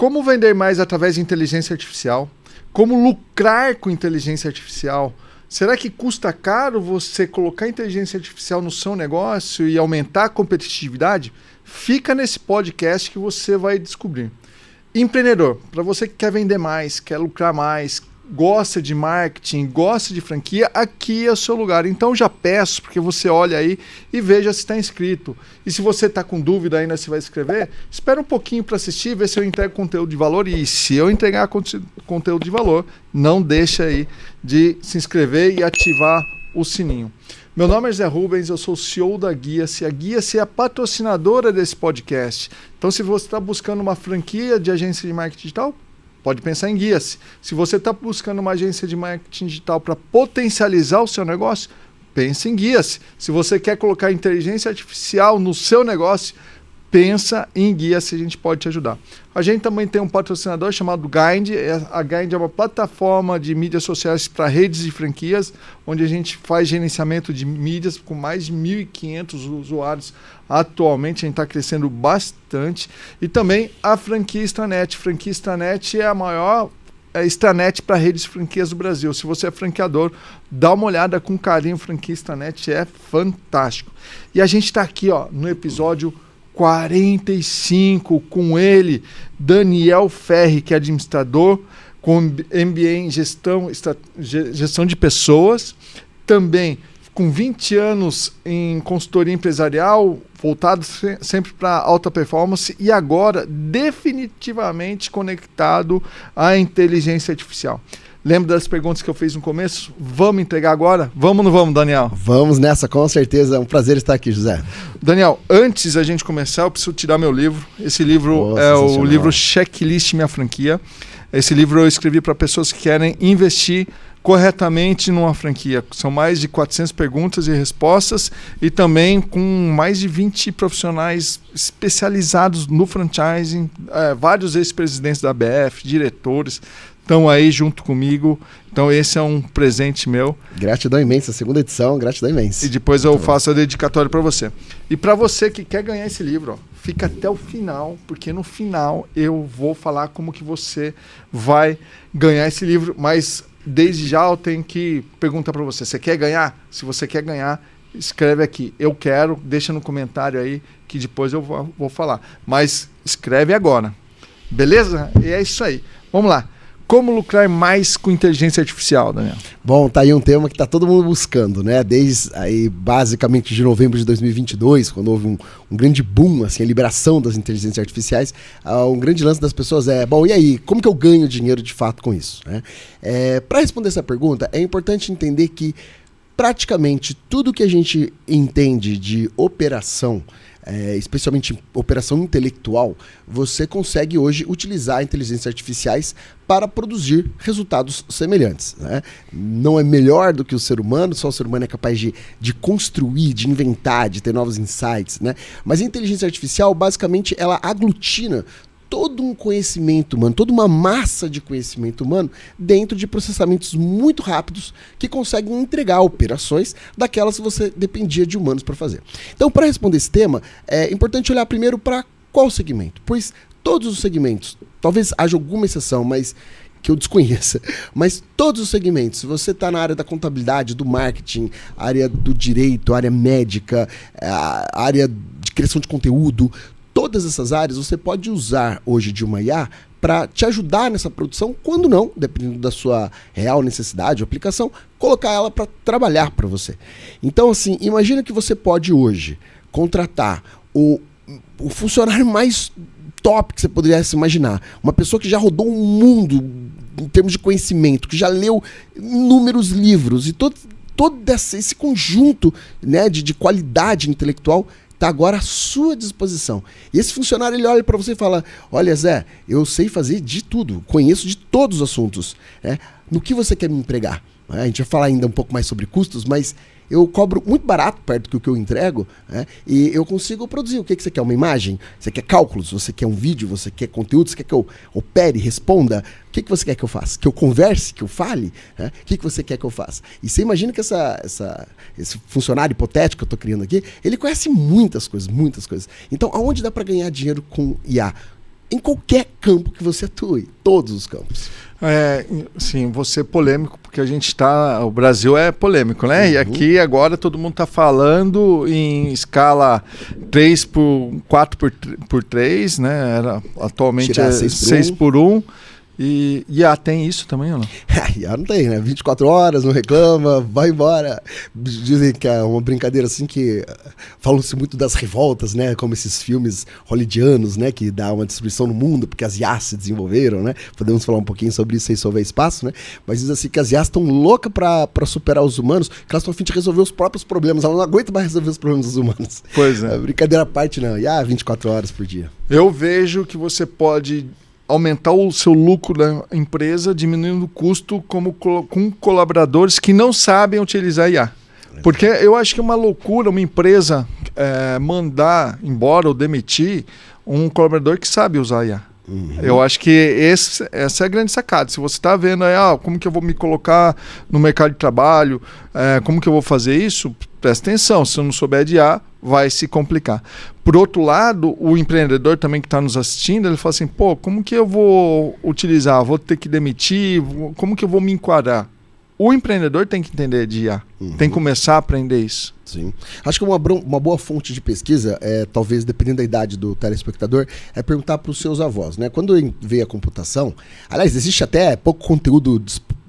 como vender mais através de inteligência artificial, como lucrar com inteligência artificial. Será que custa caro você colocar inteligência artificial no seu negócio e aumentar a competitividade? Fica nesse podcast que você vai descobrir. Empreendedor, para você que quer vender mais, quer lucrar mais, gosta de marketing, gosta de franquia, aqui é o seu lugar. Então já peço porque você olha aí e veja se está inscrito. E se você está com dúvida ainda se vai escrever, espera um pouquinho para assistir, ver se eu entrego conteúdo de valor. E se eu entregar conteúdo de valor, não deixa aí de se inscrever e ativar o sininho. Meu nome é Zé Rubens, eu sou o CEO da Guia-se. A Guia-se é a patrocinadora desse podcast. Então se você está buscando uma franquia de agência de marketing digital, pode pensar em Guia-se. Se você está buscando uma agência de marketing digital para potencializar o seu negócio, pense em Guia-se. Se você quer colocar inteligência artificial no seu negócio, pensa em Guia-se, a gente pode te ajudar. A gente também tem um patrocinador chamado Guide. A Guide é uma plataforma de mídias sociais para redes e franquias, onde a gente faz gerenciamento de mídias com mais de 1.500 usuários. Atualmente a gente está crescendo bastante. E também a Franquia Extranet. Franquia Extranet é a maior extranet para redes e franquias do Brasil. Se você é franqueador, dá uma olhada com carinho. Franquia Extranet é fantástico. E a gente está aqui no episódio 45 com ele, Daniel Ferri, que é administrador, com MBA em gestão de pessoas, também com 20 anos em consultoria empresarial, voltado sempre para alta performance e agora definitivamente conectado à inteligência artificial. Lembra das perguntas que eu fiz no começo? Vamos entregar agora? Vamos ou não vamos, Daniel? Vamos nessa, com certeza. É um prazer estar aqui, José. Daniel, antes da gente começar, eu preciso tirar meu livro. Esse livro é o livro Checklist Minha Franquia. Esse livro eu escrevi para pessoas que querem investir corretamente numa franquia. São mais de 400 perguntas e respostas e também com mais de 20 profissionais especializados no franchising, vários ex-presidentes da ABF, diretores, estão aí junto comigo. Então esse é um presente meu. Gratidão imensa, segunda edição, gratidão imensa. E depois eu faço a dedicatória para você. E para você que quer ganhar esse livro, fica até o final, porque no final eu vou falar como que você vai ganhar esse livro, mas desde já eu tenho que perguntar para você, você quer ganhar? Se você quer ganhar, escreve aqui, eu quero, deixa no comentário aí que depois eu vou falar. Mas escreve agora, beleza? E é isso aí. Vamos lá. Como lucrar mais com inteligência artificial, Daniel? Bom, tá aí um tema que tá todo mundo buscando, né? Desde aí, basicamente de novembro de 2022, quando houve um grande boom, assim, a liberação das inteligências artificiais, um grande lance das pessoas bom, e aí, como que eu ganho dinheiro de fato com isso? Né? Para responder essa pergunta, é importante entender que praticamente tudo que a gente entende de operação, especialmente operação intelectual, você consegue hoje utilizar inteligências artificiais para produzir resultados semelhantes. Né? Não é melhor do que o ser humano, só o ser humano é capaz de construir, de inventar, de ter novos insights. Né? Mas a inteligência artificial, basicamente, ela aglutina todo um conhecimento humano, toda uma massa de conhecimento humano dentro de processamentos muito rápidos que conseguem entregar operações daquelas que você dependia de humanos para fazer. Então, para responder esse tema, é importante olhar primeiro para qual segmento, pois todos os segmentos, talvez haja alguma exceção, mas que eu desconheça, mas todos os segmentos, se você está na área da contabilidade, do marketing, área do direito, área médica, a área de criação de conteúdo, todas essas áreas você pode usar hoje de uma IA para te ajudar nessa produção, quando não, dependendo da sua real necessidade ou aplicação, colocar ela para trabalhar para você. Então, assim, imagina que você pode hoje contratar o funcionário mais top que você poderia se imaginar. Uma pessoa que já rodou um mundo em termos de conhecimento, que já leu inúmeros livros e todo esse conjunto, né, de qualidade intelectual está agora à sua disposição. E esse funcionário, ele olha para você e fala: olha, Zé, eu sei fazer de tudo, conheço de todos os assuntos. Né? No que você quer me empregar? A gente vai falar ainda um pouco mais sobre custos, mas eu cobro muito barato perto do que eu entrego, né? E eu consigo produzir. O que você quer? Uma imagem? Você quer cálculos? Você quer um vídeo? Você quer conteúdo? Você quer que eu opere, responda? O que você quer que eu faça? Que eu converse? Que eu fale? Né? O que você quer que eu faça? E você imagina que esse funcionário hipotético que eu estou criando aqui, ele conhece muitas coisas, muitas coisas. Então, aonde dá para ganhar dinheiro com IA? em qualquer campo que você atue, todos os campos. Sim, vou ser polêmico, porque o Brasil é polêmico, né? E aqui agora todo mundo está falando em escala 4x3, né? Atualmente é 6x1. E IA tem isso também ou não? IA não tem, né? 24 horas, não reclama, vai embora. Dizem que é uma brincadeira assim que falam-se muito das revoltas, né? Como esses filmes hollywoodianos, né? Que dá uma destruição no mundo porque as IAs se desenvolveram, né? Podemos falar um pouquinho sobre isso aí, se houver espaço, né? Mas diz assim que as IAs estão loucas pra superar os humanos, que elas estão a fim de resolver os próprios problemas. Elas não aguentam mais resolver os problemas dos humanos. Pois é. Brincadeira à parte, não. IA 24 horas por dia. Eu vejo que você pode aumentar o seu lucro da empresa, diminuindo o custo com colaboradores que não sabem utilizar IA. Porque eu acho que é uma loucura uma empresa mandar embora ou demitir um colaborador que sabe usar IA. Eu acho que essa é a grande sacada. Se você está vendo aí, como que eu vou me colocar no mercado de trabalho, como que eu vou fazer isso, presta atenção. Se eu não souber de IA, vai se complicar. Por outro lado, o empreendedor também que está nos assistindo, ele fala assim, como que eu vou utilizar? Vou ter que demitir? Como que eu vou me enquadrar? O empreendedor tem que entender de IA, tem que começar a aprender isso. Sim. Acho que uma boa fonte de pesquisa, talvez dependendo da idade do telespectador, é perguntar para os seus avós, né? Quando veio a computação, aliás, existe até pouco conteúdo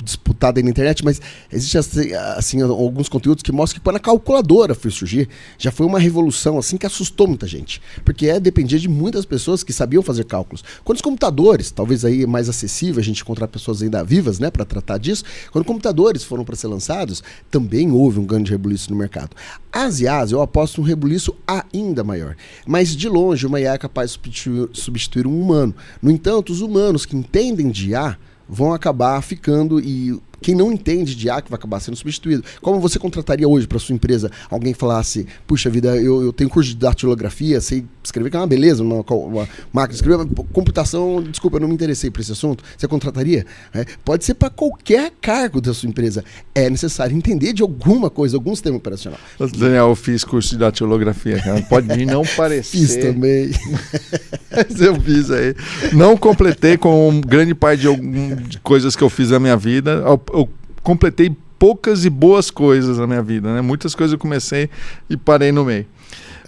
disputado aí na internet, mas existe assim, alguns conteúdos que mostram que quando a calculadora foi surgir, já foi uma revolução assim que assustou muita gente, porque dependia de muitas pessoas que sabiam fazer cálculos. Quando os computadores, talvez aí mais acessível a gente encontrar pessoas ainda vivas, né, para tratar disso, quando computadores foram para ser lançados, também houve um grande rebuliço no mercado. As IAs, eu aposto um rebuliço ainda maior, mas de longe uma IA é capaz de substituir um humano. No entanto, os humanos que entendem de IA vão acabar ficando e quem não entende de IA que vai acabar sendo substituído. Como você contrataria hoje para sua empresa alguém falasse, puxa vida, eu tenho curso de datilografia, sei escrever, que é uma beleza, uma máquina de escrever, computação, desculpa, eu não me interessei por esse assunto. Você contrataria? Pode ser para qualquer cargo da sua empresa. É necessário entender de alguma coisa, algum sistema operacional. Daniel, eu fiz curso de datilografia, cara. Pode não parecer. Fiz também. Mas eu fiz aí. Não completei com grande parte de coisas que eu fiz na minha vida. Eu completei poucas e boas coisas na minha vida, né? Muitas coisas eu comecei e parei no meio.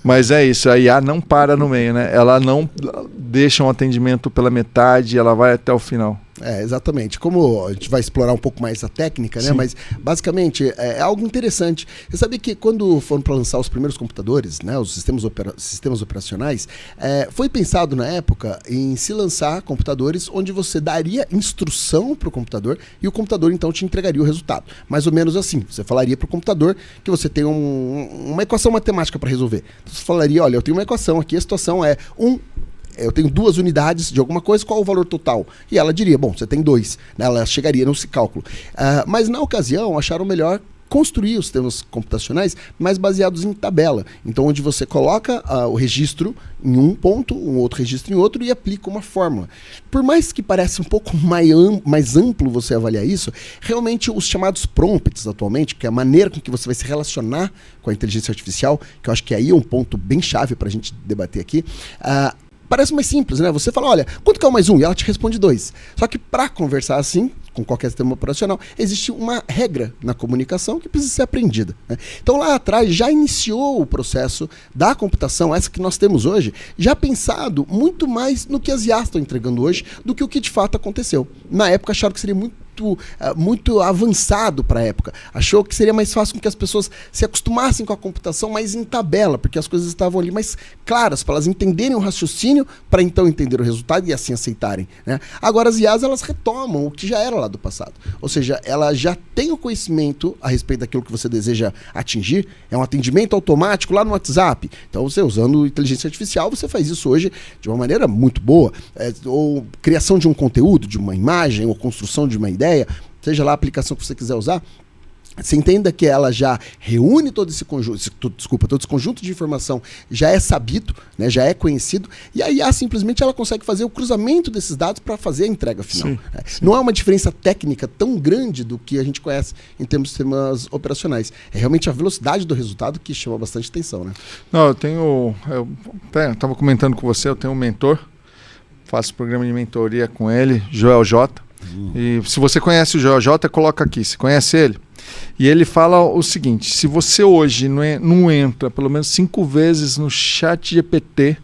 Mas é isso, a IA não para no meio, né? Ela não deixa um atendimento pela metade, ela vai até o final. Exatamente. Como a gente vai explorar um pouco mais a técnica, né? Mas basicamente é algo interessante. Você sabia que quando foram para lançar os primeiros computadores, né, os sistemas operacionais, foi pensado na época em se lançar computadores onde você daria instrução para o computador e o computador então te entregaria o resultado. Mais ou menos assim. Você falaria para o computador que você tem uma equação matemática para resolver. Então, você falaria, olha, eu tenho uma equação aqui, a situação é eu tenho 2 unidades de alguma coisa, qual o valor total? E ela diria, bom, você tem 2. Né? Ela chegaria nesse cálculo. Mas na ocasião, acharam melhor construir os sistemas computacionais mais baseados em tabela. Então, onde você coloca o registro em um ponto, um outro registro em outro e aplica uma fórmula. Por mais que pareça um pouco mais amplo você avaliar isso, realmente os chamados prompts atualmente, que é a maneira com que você vai se relacionar com a inteligência artificial, que eu acho que aí é um ponto bem chave para a gente debater aqui, parece mais simples, né? Você fala, olha, quanto que é o mais 1? E ela te responde 2. Só que para conversar assim, com qualquer sistema operacional, existe uma regra na comunicação que precisa ser aprendida. Né? Então lá atrás já iniciou o processo da computação, essa que nós temos hoje, já pensado muito mais no que as IAs estão entregando hoje do que o que de fato aconteceu. Na época acharam que seria muito avançado para a época. Achou que seria mais fácil com que as pessoas se acostumassem com a computação mais em tabela, porque as coisas estavam ali mais claras, para elas entenderem o raciocínio, para então entender o resultado e assim aceitarem. Né? Agora as IAs, elas retomam o que já era lá do passado. Ou seja, ela já tem o conhecimento a respeito daquilo que você deseja atingir. É um atendimento automático lá no WhatsApp. Então você usando inteligência artificial, você faz isso hoje de uma maneira muito boa. Ou criação de um conteúdo, de uma imagem, ou construção de uma ideia, seja lá a aplicação que você quiser usar, você entenda que ela já reúne todo esse conjunto de informação, já é sabido, né, já é conhecido, e a IA simplesmente ela consegue fazer o cruzamento desses dados para fazer a entrega final. Sim, sim. Não é uma diferença técnica tão grande do que a gente conhece em termos de sistemas operacionais. É realmente a velocidade do resultado que chama bastante atenção. Né? Não, eu estava comentando com você, eu tenho um mentor, faço programa de mentoria com ele, Joel J. E se você conhece o Joel J, coloca aqui. Você conhece ele? E ele fala o seguinte: se você hoje não entra pelo menos 5 vezes no chat GPT,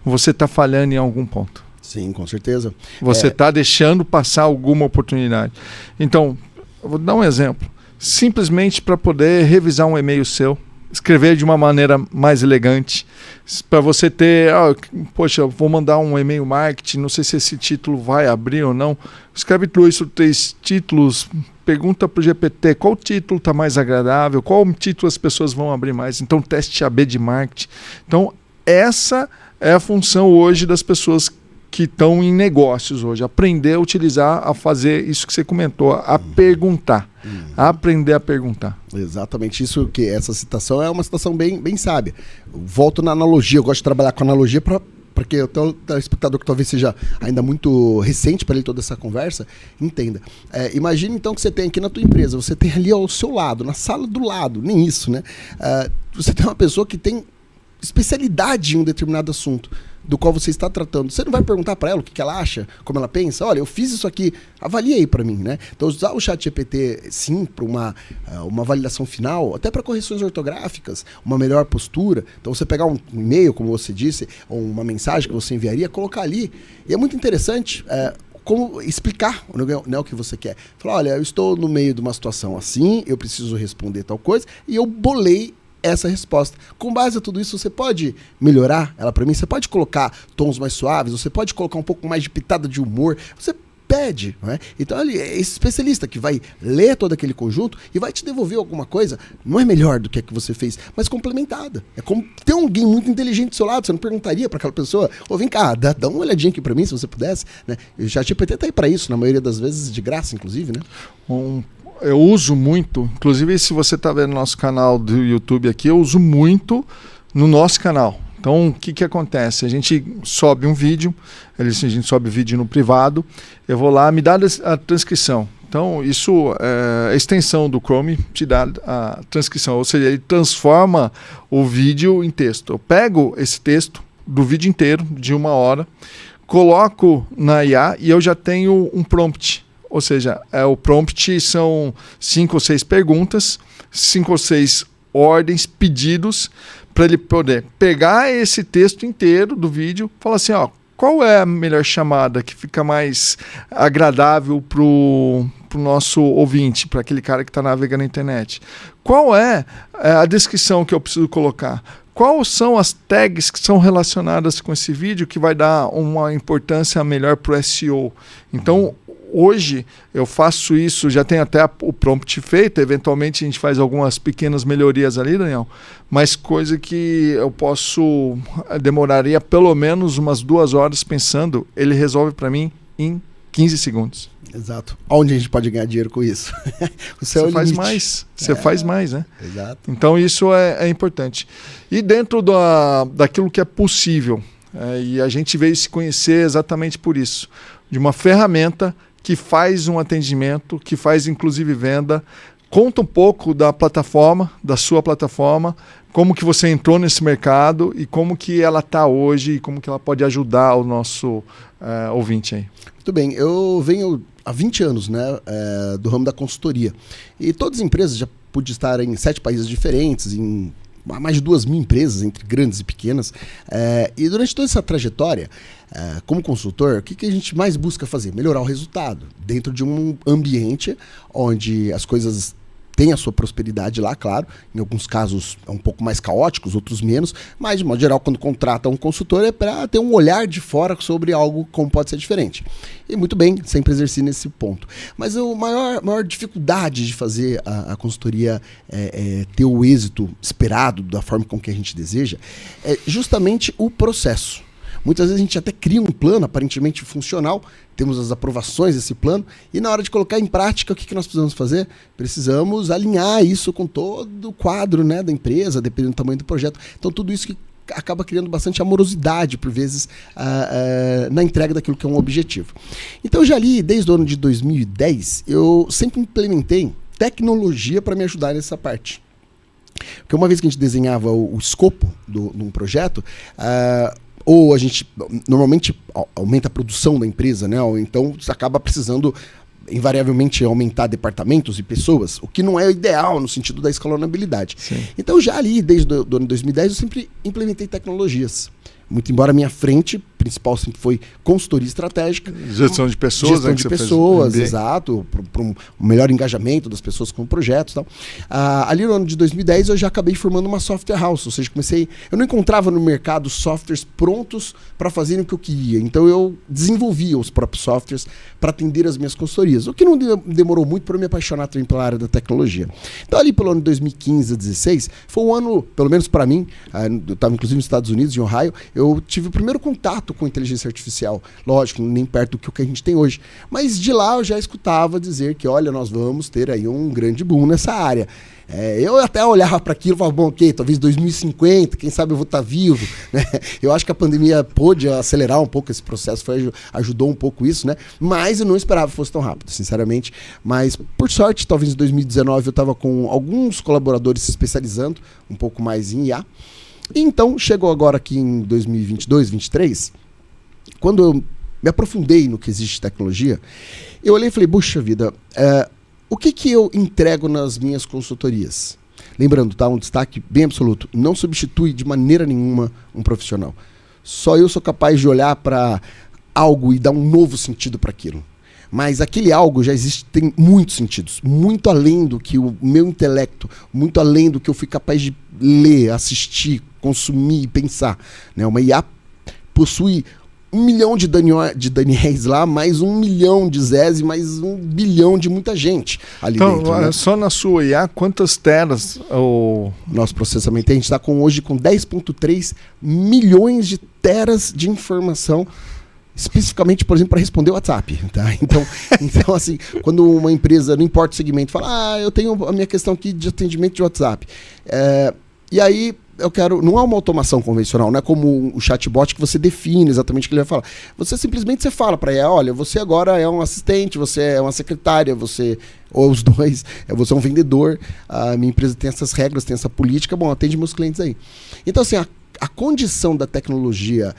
você está falhando em algum ponto. Sim, com certeza. Você está deixando passar alguma oportunidade. Então, eu vou dar um exemplo. Simplesmente para poder revisar um e-mail seu, escrever de uma maneira mais elegante, para você ter, poxa, eu vou mandar um e-mail marketing, não sei se esse título vai abrir ou não. Escreve 2 ou 3 títulos, pergunta para o GPT qual título está mais agradável, qual título as pessoas vão abrir mais. Então, teste AB de marketing. Então, essa é a função hoje das pessoas que estão em negócios hoje, aprender a utilizar, a fazer isso que você comentou, a perguntar, a aprender a perguntar. Exatamente isso, que essa citação é uma citação bem sábia. Volto na analogia, eu gosto de trabalhar com analogia porque o telespectador que talvez seja ainda muito recente para ele toda essa conversa, entenda. Imagine então que você tem aqui na tua empresa, você tem ali ao seu lado, na sala do lado, nem isso, né? Você tem uma pessoa que tem especialidade em um determinado assunto do qual você está tratando. Você não vai perguntar para ela o que ela acha, como ela pensa? Olha, eu fiz isso aqui, avalia aí para mim, né? Então, usar o ChatGPT, sim, para uma validação final, até para correções ortográficas, uma melhor postura. Então, você pegar um e-mail, como você disse, ou uma mensagem que você enviaria, colocar ali. E é muito interessante como explicar, né, o que você quer. Falar, olha, eu estou no meio de uma situação assim, eu preciso responder tal coisa, e eu bolei essa resposta. Com base a tudo isso, você pode melhorar ela para mim? Você pode colocar tons mais suaves? Você pode colocar um pouco mais de pitada de humor? Você pede, não é? Então ele é esse especialista que vai ler todo aquele conjunto e vai te devolver alguma coisa, não é melhor do que a que você fez, mas complementada. É como ter alguém muito inteligente do seu lado. Você não perguntaria para aquela pessoa, vem cá, dá uma olhadinha aqui para mim, se você pudesse, né? O ChatGPT tá aí para isso, na maioria das vezes de graça, inclusive, né? Eu uso muito, inclusive se você está vendo nosso canal do YouTube aqui, eu uso muito no nosso canal. Então, o que acontece? A gente sobe um vídeo, a gente sobe o vídeo no privado, eu vou lá, me dá a transcrição. Então, isso é a extensão do Chrome, te dá a transcrição, ou seja, ele transforma o vídeo em texto. Eu pego esse texto do vídeo inteiro, de 1 hora, coloco na IA e eu já tenho um prompt. Ou seja, o prompt são 5 ou 6 perguntas, 5 ou 6 ordens, pedidos, para ele poder pegar esse texto inteiro do vídeo e falar assim, qual é a melhor chamada que fica mais agradável para o nosso ouvinte, para aquele cara que está navegando na internet? Qual é a descrição que eu preciso colocar? Quais são as tags que são relacionadas com esse vídeo que vai dar uma importância melhor para o SEO? Então, hoje eu faço isso, já tenho até o prompt feito, eventualmente a gente faz algumas pequenas melhorias ali, Daniel, mas coisa que eu demoraria pelo menos umas 2 horas pensando, ele resolve para mim em 15 segundos. Exato. Onde a gente pode ganhar dinheiro com isso? Você faz mais. Você faz mais, né? Exato. Então isso é importante. E dentro daquilo que é possível, e a gente veio se conhecer exatamente por isso, de uma ferramenta que faz um atendimento, que faz inclusive venda. Conta um pouco da plataforma, da sua plataforma, como que você entrou nesse mercado e como que ela está hoje e como que ela pode ajudar o nosso ouvinte aí. Muito bem, eu venho há 20 anos, né, do ramo da consultoria. E todas as empresas, já pude estar em 7 países diferentes, em mais de 2.000 empresas, entre grandes e pequenas. E durante toda essa trajetória, como consultor, o que a gente mais busca fazer? Melhorar o resultado dentro de um ambiente onde as coisas têm a sua prosperidade lá, claro. Em alguns casos é um pouco mais caóticos, outros menos. Mas, de modo geral, quando contrata um consultor é para ter um olhar de fora sobre algo como pode ser diferente. E muito bem, sempre exerci nesse ponto. Mas a maior dificuldade de fazer a consultoria ter o êxito esperado da forma com que a gente deseja é justamente o processo. Muitas vezes a gente até cria um plano aparentemente funcional, temos as aprovações desse plano, e na hora de colocar em prática, o que nós precisamos fazer? Precisamos alinhar isso com todo o quadro, né, da empresa, dependendo do tamanho do projeto. Então tudo isso que acaba criando bastante amorosidade, por vezes, na entrega daquilo que é um objetivo. Então eu já li, desde o ano de 2010, eu sempre implementei tecnologia para me ajudar nessa parte. Porque uma vez que a gente desenhava o escopo de um projeto, ou a gente normalmente aumenta a produção da empresa, né? Ou então você acaba precisando invariavelmente aumentar departamentos e pessoas, o que não é o ideal no sentido da escalonabilidade. Sim. Então já ali, desde o ano 2010, eu sempre implementei tecnologias. Muito embora a minha frente principal sempre foi consultoria estratégica. Gestão de pessoas. Gestão de pessoas, exato, para um melhor engajamento das pessoas com projetos e tal. Ali no ano de 2010 eu já acabei formando uma software house, ou seja, eu não encontrava no mercado softwares prontos para fazerem o que eu queria. Então eu desenvolvia os próprios softwares para atender as minhas consultorias, o que não demorou muito para eu me apaixonar também pela área da tecnologia. Então ali pelo ano de 2015 a 2016, foi um ano, pelo menos para mim, eu estava inclusive nos Estados Unidos, em Ohio, eu tive o primeiro contato com inteligência artificial. Lógico, nem perto do que a gente tem hoje. Mas de lá eu já escutava dizer que, olha, nós vamos ter aí um grande boom nessa área. Eu até olhava para aquilo e falava, bom, ok, talvez 2050, quem sabe eu vou estar vivo, né? Eu acho que a pandemia pôde acelerar um pouco esse processo, ajudou um pouco isso, né? Mas eu não esperava que fosse tão rápido, sinceramente. Mas, por sorte, talvez em 2019 eu estava com alguns colaboradores se especializando um pouco mais em IA. Então, chegou agora aqui em 2022, 2023, quando eu me aprofundei no que existe de tecnologia, eu olhei e falei, puxa vida, o que eu entrego nas minhas consultorias? Lembrando, tá, um destaque bem absoluto, não substitui de maneira nenhuma um profissional. Só eu sou capaz de olhar para algo e dar um novo sentido para aquilo. Mas aquele algo já existe, tem muitos sentidos, muito além do que o meu intelecto, muito além do que eu fui capaz de ler, assistir, consumir e pensar, né? Uma IA possui 1 milhão de Daniels lá, mais 1 milhão de Zés e mais 1 bilhão de muita gente ali dentro. Né? Só na sua IA, quantas teras nosso processamento? A gente está hoje com 10,3 milhões de teras de informação, especificamente, por exemplo, para responder o WhatsApp. Tá? Então, assim, quando uma empresa, não importa o segmento, fala, eu tenho a minha questão aqui de atendimento de WhatsApp. E aí, eu quero... Não é uma automação convencional, não é como o chatbot que você define exatamente o que ele vai falar. Você simplesmente fala para ela, olha, você agora é um assistente, você é uma secretária, ou os dois, você é um vendedor, a minha empresa tem essas regras, tem essa política, bom, atende meus clientes aí. Então, assim, a condição da tecnologia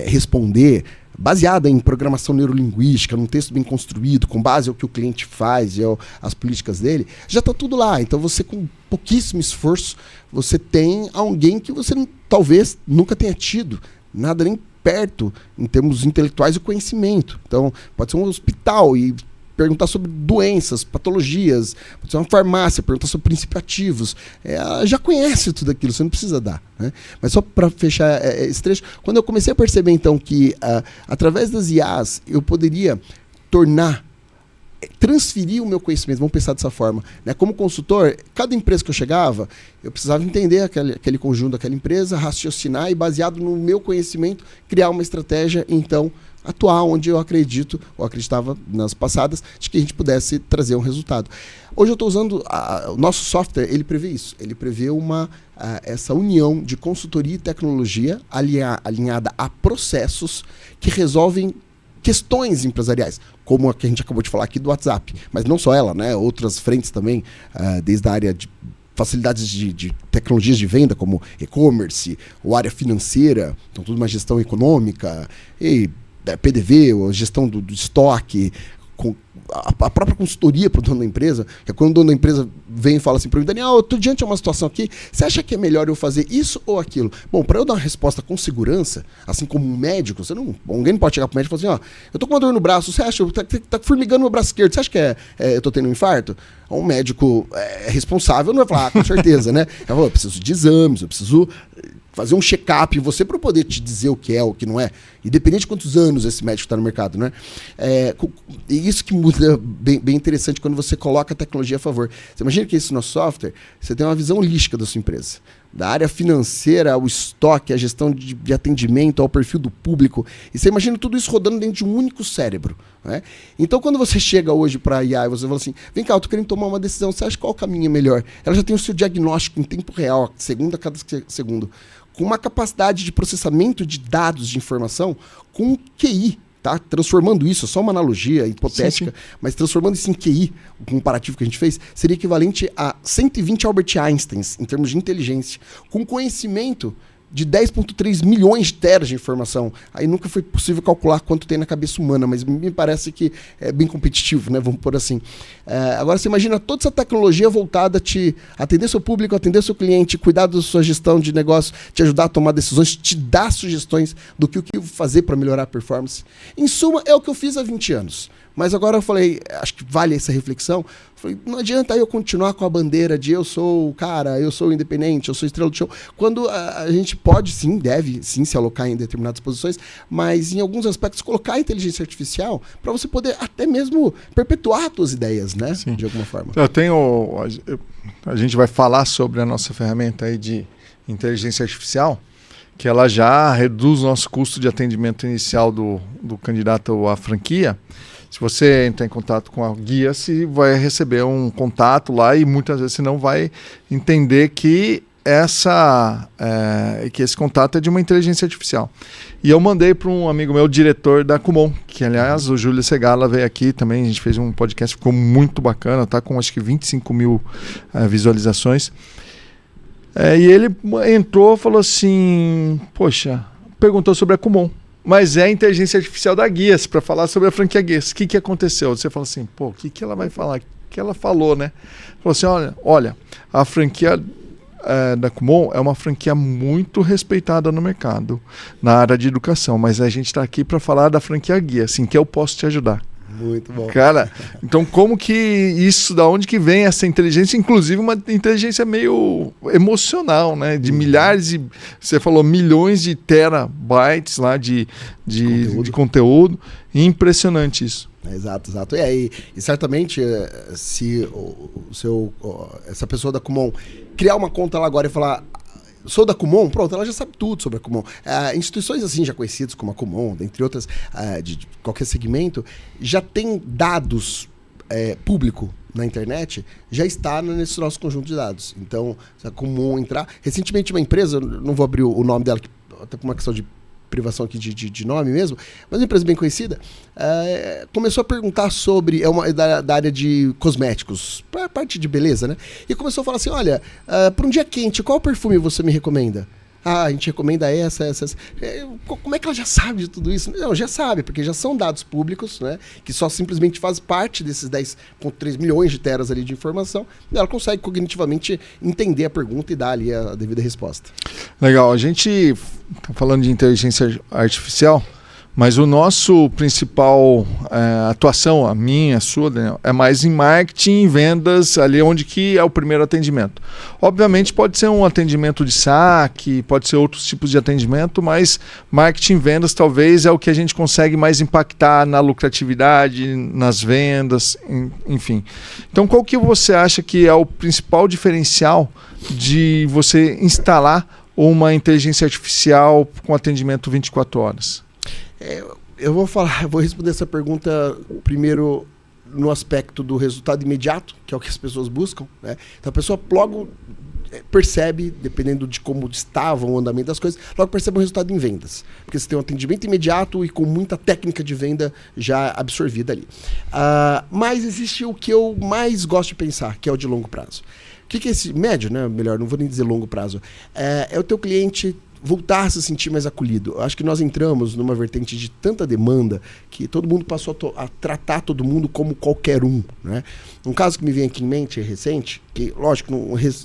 responder, baseada em programação neurolinguística, num texto bem construído, com base ao que o cliente faz e as políticas dele, já está tudo lá. Então você, com pouquíssimo esforço, você tem alguém que você talvez nunca tenha tido, nada nem perto em termos intelectuais e conhecimento. Então pode ser um hospital e perguntar sobre doenças, patologias, pode ser uma farmácia, perguntar sobre princípios ativos. Ela já conhece tudo aquilo, você não precisa dar. Né? Mas só para fechar esse trecho, quando eu comecei a perceber então que através das IAs eu poderia transferir o meu conhecimento, vamos pensar dessa forma. Né? Como consultor, cada empresa que eu chegava, eu precisava entender aquele conjunto daquela empresa, raciocinar e, baseado no meu conhecimento, criar uma estratégia, então, atuar onde eu acreditava nas passadas, de que a gente pudesse trazer um resultado. Hoje eu estou usando, o nosso software, ele prevê isso, ele prevê essa união de consultoria e tecnologia alinhada a processos que resolvem questões empresariais, como a que a gente acabou de falar aqui do WhatsApp, mas não só ela, né? Outras frentes também, desde a área de facilidades de tecnologias de venda, como e-commerce, ou área financeira, então tudo uma gestão econômica, e PDV, ou gestão do estoque, com a própria consultoria para o dono da empresa, que é quando o dono da empresa vem e fala assim para mim, Daniel, eu estou diante de uma situação aqui, você acha que é melhor eu fazer isso ou aquilo? Bom, para eu dar uma resposta com segurança, assim como um médico, alguém não pode chegar para o médico e falar assim, eu estou com uma dor no braço, você acha, tá formigando meu braço esquerdo, você acha que eu estou tendo um infarto? Um médico responsável não vai falar, com certeza, né? Eu preciso de exames, eu preciso fazer um check-up em você para eu poder te dizer o que é, o que não é, independente de quantos anos esse médico está no mercado, né? E isso que muda bem interessante quando você coloca a tecnologia a favor. Você imagina que esse nosso software, você tem uma visão holística da sua empresa. Da área financeira, ao estoque, a gestão de atendimento, ao perfil do público. E você imagina tudo isso rodando dentro de um único cérebro. Né? Então, quando você chega hoje para a IA e você fala assim, vem cá, eu estou querendo tomar uma decisão, você acha qual caminho é melhor? Ela já tem o seu diagnóstico em tempo real, segundo a cada segundo, com uma capacidade de processamento de dados de informação com QI. Tá? Transformando isso, é só uma analogia hipotética, sim. Mas transformando isso em QI, o comparativo que a gente fez, seria equivalente a 120 Albert Einsteins, em termos de inteligência, com conhecimento de 10,3 milhões de teras de informação. Aí nunca foi possível calcular quanto tem na cabeça humana, mas me parece que é bem competitivo, né? Vamos pôr assim. Agora você imagina toda essa tecnologia voltada a te atender seu público, atender seu cliente, cuidar da sua gestão de negócio, te ajudar a tomar decisões, te dar sugestões do que fazer para melhorar a performance. Em suma, é o que eu fiz há 20 anos. Mas agora eu falei, acho que vale essa reflexão. Falei, não adianta eu continuar com a bandeira de eu sou o cara, eu sou o independente, eu sou estrela do show. Quando a gente pode sim, deve sim se alocar em determinadas posições, mas em alguns aspectos colocar a inteligência artificial para você poder até mesmo perpetuar as suas ideias, né? Sim. De alguma forma. A gente vai falar sobre a nossa ferramenta aí de inteligência artificial, que ela já reduz o nosso custo de atendimento inicial do candidato à franquia. Se você entrar em contato com a guia, você vai receber um contato lá e muitas vezes você não vai entender que esse contato é de uma inteligência artificial. E eu mandei para um amigo meu, diretor da Kumon, que aliás o Júlio Segala veio aqui também, a gente fez um podcast, ficou muito bacana, tá com acho que 25 mil visualizações. E ele entrou e falou assim, poxa, perguntou sobre a Kumon. Mas é a inteligência artificial da Guias, para falar sobre a franquia Guias. O que aconteceu? Você fala assim, o que ela vai falar? O que ela falou, né? Falou assim, olha, a franquia da Kumon é uma franquia muito respeitada no mercado, na área de educação, mas a gente está aqui para falar da franquia Guias, assim, que eu posso te ajudar. Muito bom. Cara, então como que isso, da onde que vem essa inteligência? Inclusive uma inteligência meio emocional, né? De milhares e, você falou, milhões de terabytes lá de conteúdo. Impressionante isso. Exato. E certamente, se essa pessoa da Kumon criar uma conta lá agora e falar... Sou da Kumon, pronto, ela já sabe tudo sobre a Kumon. Instituições assim já conhecidas como a Kumon, dentre outras, de qualquer segmento, já tem dados público na internet, já está nesse nosso conjunto de dados. Então, se a Kumon entrar... Recentemente uma empresa, não vou abrir o nome dela, até por uma questão de privação aqui de nome mesmo, mas uma empresa bem conhecida, começou a perguntar sobre, da área de cosméticos, para a parte de beleza, né? E começou a falar assim, olha, para um dia quente, qual perfume você me recomenda? A gente recomenda essa. Como é que ela já sabe de tudo isso? Não, já sabe, porque já são dados públicos, né? Que só simplesmente faz parte desses 10,3 milhões de teras ali de informação. E ela consegue cognitivamente entender a pergunta e dar ali a devida resposta. Legal. A gente está falando de inteligência artificial, mas o nosso principal atuação, a minha, a sua, Daniel, é mais em marketing e vendas, ali onde que é o primeiro atendimento. Obviamente pode ser um atendimento de saque, pode ser outros tipos de atendimento, mas marketing e vendas talvez é o que a gente consegue mais impactar na lucratividade, nas vendas, enfim. Então qual que você acha que é o principal diferencial de você instalar uma inteligência artificial com atendimento 24 horas? Eu vou responder essa pergunta primeiro no aspecto do resultado imediato, que é o que as pessoas buscam, né? Então a pessoa logo percebe, dependendo de como estava o andamento das coisas, logo percebe um resultado em vendas. Porque você tem um atendimento imediato e com muita técnica de venda já absorvida ali. Mas existe o que eu mais gosto de pensar, que é o de longo prazo. O que é esse médio, né? Melhor, não vou nem dizer longo prazo. É o teu cliente voltar a se sentir mais acolhido. Eu acho que nós entramos numa vertente de tanta demanda que todo mundo passou a tratar todo mundo como qualquer um, né? Um caso que me vem aqui em mente recente, que lógico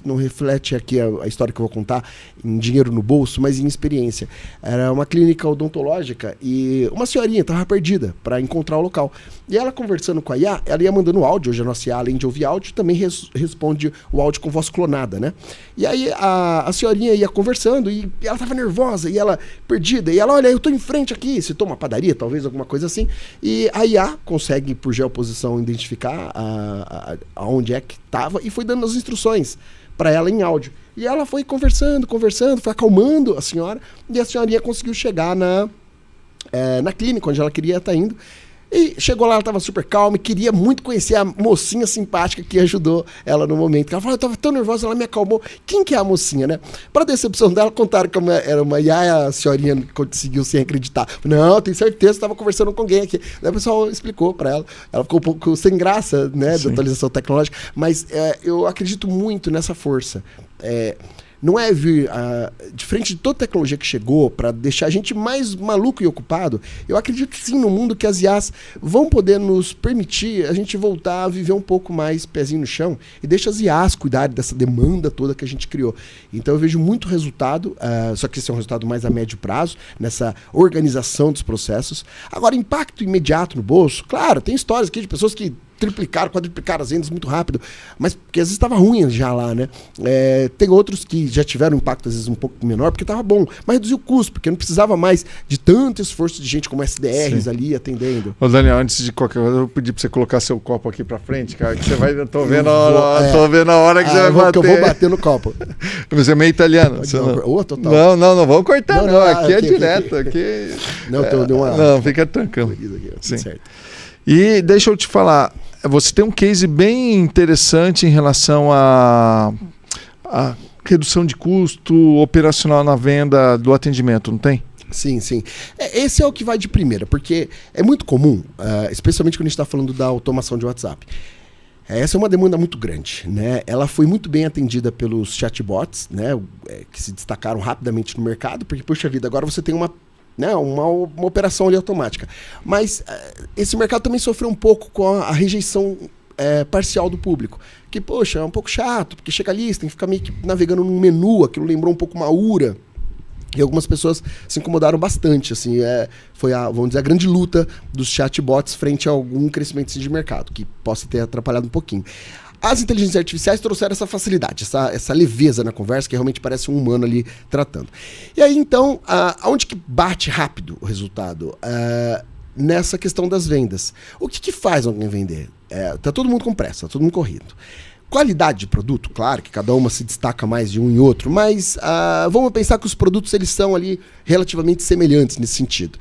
não reflete aqui a história que eu vou contar em dinheiro no bolso, mas em experiência. Era uma clínica odontológica e uma senhorinha estava perdida para encontrar o local. E ela conversando com a IA, ela ia mandando áudio. Hoje a nossa IA, além de ouvir áudio, também responde o áudio com voz clonada, né? E aí a senhorinha ia conversando e ela estava nervosa e ela perdida. E ela, olha, eu estou em frente aqui, citou uma padaria, talvez alguma coisa assim. E a IA consegue, por geoposição, identificar aonde é que estava e foi dando as instruções para ela em áudio. E ela foi conversando, foi acalmando a senhora, e a senhorinha conseguiu chegar na clínica onde ela queria estar indo. E chegou lá, ela estava super calma e queria muito conhecer a mocinha simpática que ajudou ela no momento. Ela falou, eu estava tão nervosa, ela me acalmou. Quem que é a mocinha, né? Para decepção dela, contaram que era uma IA, a senhorinha conseguiu sem acreditar. Não, tenho certeza, estava conversando com alguém aqui. Daí o pessoal explicou para ela. Ela ficou um pouco sem graça, né, da atualização tecnológica. Mas eu acredito muito nessa força. não é vir de frente de toda a tecnologia que chegou para deixar a gente mais maluco e ocupado. Eu acredito sim no mundo que as IAs vão poder nos permitir a gente voltar a viver um pouco mais pezinho no chão e deixa as IAs cuidarem dessa demanda toda que a gente criou. Então eu vejo muito resultado, só que esse é um resultado mais a médio prazo, nessa organização dos processos. Agora, impacto imediato no bolso, claro, tem histórias aqui de pessoas que triplicaram, quadruplicaram as vendas muito rápido, mas porque às vezes estava ruim já lá, né? Tem outros que já tiveram impacto às vezes um pouco menor, porque estava bom, mas reduziu o custo, porque não precisava mais de tanto esforço de gente como SDRs ali atendendo. Ô Daniel, antes de qualquer coisa, eu vou pedir para você colocar seu copo aqui para frente, cara, que você vai, eu tô vendo a hora que você vai bater. Que eu vou bater no copo. Você é meio italiano. Total. Não, vamos cortar não, aqui é direto. Aqui... Não, fica tranquilo. Sim. Certo. E deixa eu te falar, você tem um case bem interessante em relação à redução de custo operacional na venda do atendimento, não tem? Sim. Esse é o que vai de primeira, porque é muito comum, especialmente quando a gente está falando da automação de WhatsApp. Essa é uma demanda muito grande, né? Ela foi muito bem atendida pelos chatbots, né? Que se destacaram rapidamente no mercado, porque, puxa vida, agora você tem uma operação ali automática. Mas esse mercado também sofreu um pouco com a rejeição parcial do público. Que, poxa, é um pouco chato, porque chega ali, você tem que ficar meio que navegando num menu, aquilo lembrou um pouco uma URA. E algumas pessoas se incomodaram bastante. Assim, foi vamos dizer, a grande luta dos chatbots frente a algum crescimento de mercado, que possa ter atrapalhado um pouquinho. As inteligências artificiais trouxeram essa facilidade, essa leveza na conversa, que realmente parece um humano ali tratando. E aí, então, aonde que bate rápido o resultado? Nessa questão das vendas. O que faz alguém vender? Tá todo mundo com pressa, tá todo mundo correndo. Qualidade de produto, claro que cada uma se destaca mais de um em outro, mas vamos pensar que os produtos eles são ali relativamente semelhantes nesse sentido.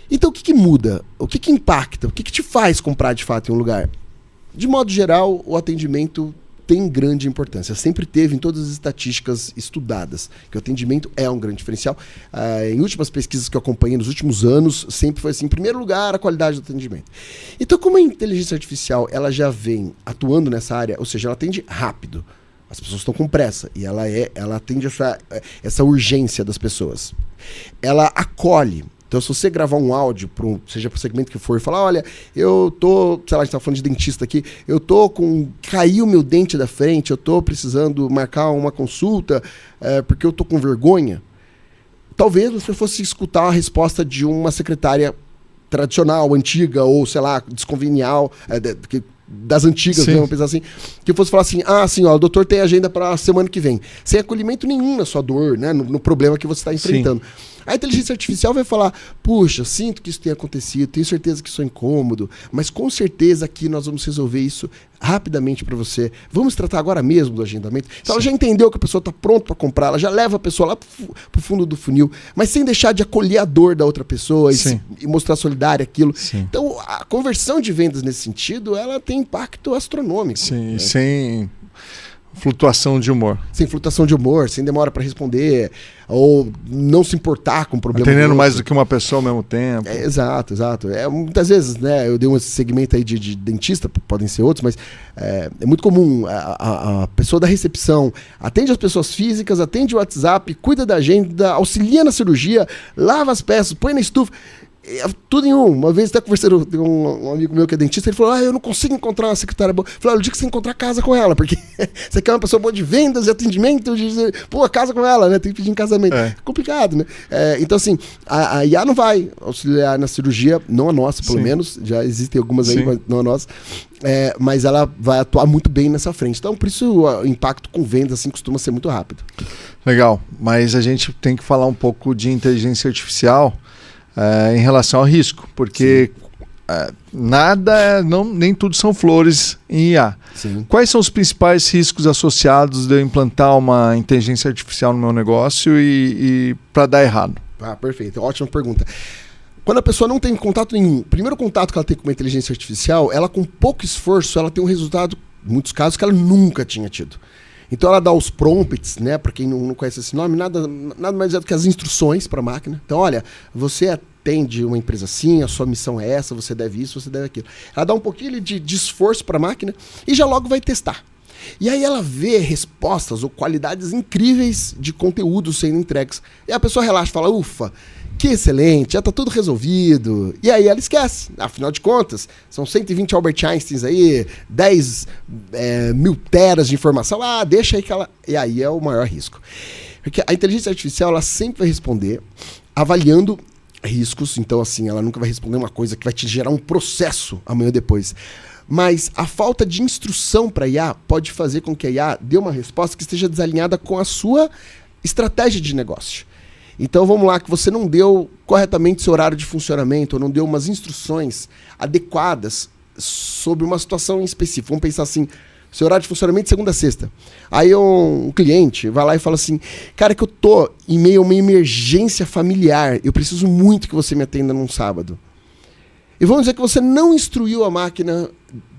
Então, o que muda? O que impacta? O que te faz comprar de fato em um lugar? De modo geral, o atendimento tem grande importância. Sempre teve em todas as estatísticas estudadas, que o atendimento é um grande diferencial. Em últimas pesquisas que eu acompanhei nos últimos anos, sempre foi assim, em primeiro lugar, a qualidade do atendimento. Então, como a inteligência artificial ela já vem atuando nessa área, ou seja, ela atende rápido, as pessoas estão com pressa, e ela atende essa urgência das pessoas. Ela acolhe. Então, se você gravar um áudio, seja para o segmento que for, e falar, olha, eu tô, sei lá, a gente tá falando de dentista aqui, caiu meu dente da frente, eu tô precisando marcar uma consulta porque eu tô com vergonha. Talvez você fosse escutar a resposta de uma secretária tradicional, antiga, ou, sei lá, desconvenial, das antigas, vamos pensar assim, que fosse falar assim, o doutor tem agenda para a semana que vem, sem acolhimento nenhum na sua dor, né, no problema que você está enfrentando. Sim. A inteligência artificial vai falar, puxa, sinto que isso tenha acontecido, tenho certeza que isso é incômodo, mas com certeza aqui nós vamos resolver isso rapidamente para você. Vamos tratar agora mesmo do agendamento. Então ela já entendeu que a pessoa está pronta para comprar, ela já leva a pessoa lá para o fundo do funil, mas sem deixar de acolher a dor da outra pessoa e mostrar solidária aquilo. Sim. Então a conversão de vendas nesse sentido, ela tem impacto astronômico. Sim, né? Sem flutuação de humor. Sem flutuação de humor, sem demora para responder, ou não se importar com o problema. Atendendo mais do que uma pessoa ao mesmo tempo. Exato. Muitas vezes, né, eu dei um segmento aí de dentista, podem ser outros, mas é muito comum a pessoa da recepção atende as pessoas físicas, atende o WhatsApp, cuida da agenda, auxilia na cirurgia, lava as peças, põe na estufa. Tudo em um. Uma vez até conversando com um amigo meu que é dentista, ele falou, eu não consigo encontrar uma secretária boa. Eu falei, o dia que você encontrar, casa com ela, porque você quer uma pessoa boa de vendas, de atendimento, casa com ela, né? Tem que pedir em casamento. É complicado, né? Então, assim, a IA não vai auxiliar na cirurgia, não a nossa, pelo menos, já existem algumas aí, mas não a nossa. Mas ela vai atuar muito bem nessa frente. Então, por isso, o impacto com vendas assim, costuma ser muito rápido. Legal, mas a gente tem que falar um pouco de inteligência artificial em relação ao risco, porque nem tudo são flores em IA. Sim. Quais são os principais riscos associados de eu implantar uma inteligência artificial no meu negócio e para dar errado? Perfeito, ótima pergunta. Quando a pessoa não tem contato nenhum, o primeiro contato que ela tem com uma inteligência artificial, ela com pouco esforço, ela tem um resultado, em muitos casos, que ela nunca tinha tido. Então ela dá os prompts, né? Para quem não conhece esse nome, nada mais é do que as instruções para a máquina. Então, olha, você atende uma empresa assim, a sua missão é essa, você deve isso, você deve aquilo. Ela dá um pouquinho de esforço para a máquina e já logo vai testar. E aí ela vê respostas ou qualidades incríveis de conteúdo sendo entregues. E a pessoa relaxa e fala, ufa, que excelente, já está tudo resolvido. E aí ela esquece. Afinal de contas, são 120 Albert Einsteins aí, 10 mil teras de informação. Deixa aí que ela... E aí é o maior risco. Porque a inteligência artificial, ela sempre vai responder avaliando riscos. Então, assim, ela nunca vai responder uma coisa que vai te gerar um processo amanhã ou depois. Mas a falta de instrução para a IA pode fazer com que a IA dê uma resposta que esteja desalinhada com a sua estratégia de negócio. Então vamos lá, que você não deu corretamente seu horário de funcionamento, ou não deu umas instruções adequadas sobre uma situação específica. Vamos pensar assim, seu horário de funcionamento de segunda a sexta. Aí um cliente vai lá e fala assim, cara, que eu tô em meio a uma emergência familiar, eu preciso muito que você me atenda num sábado. E vamos dizer que você não instruiu a máquina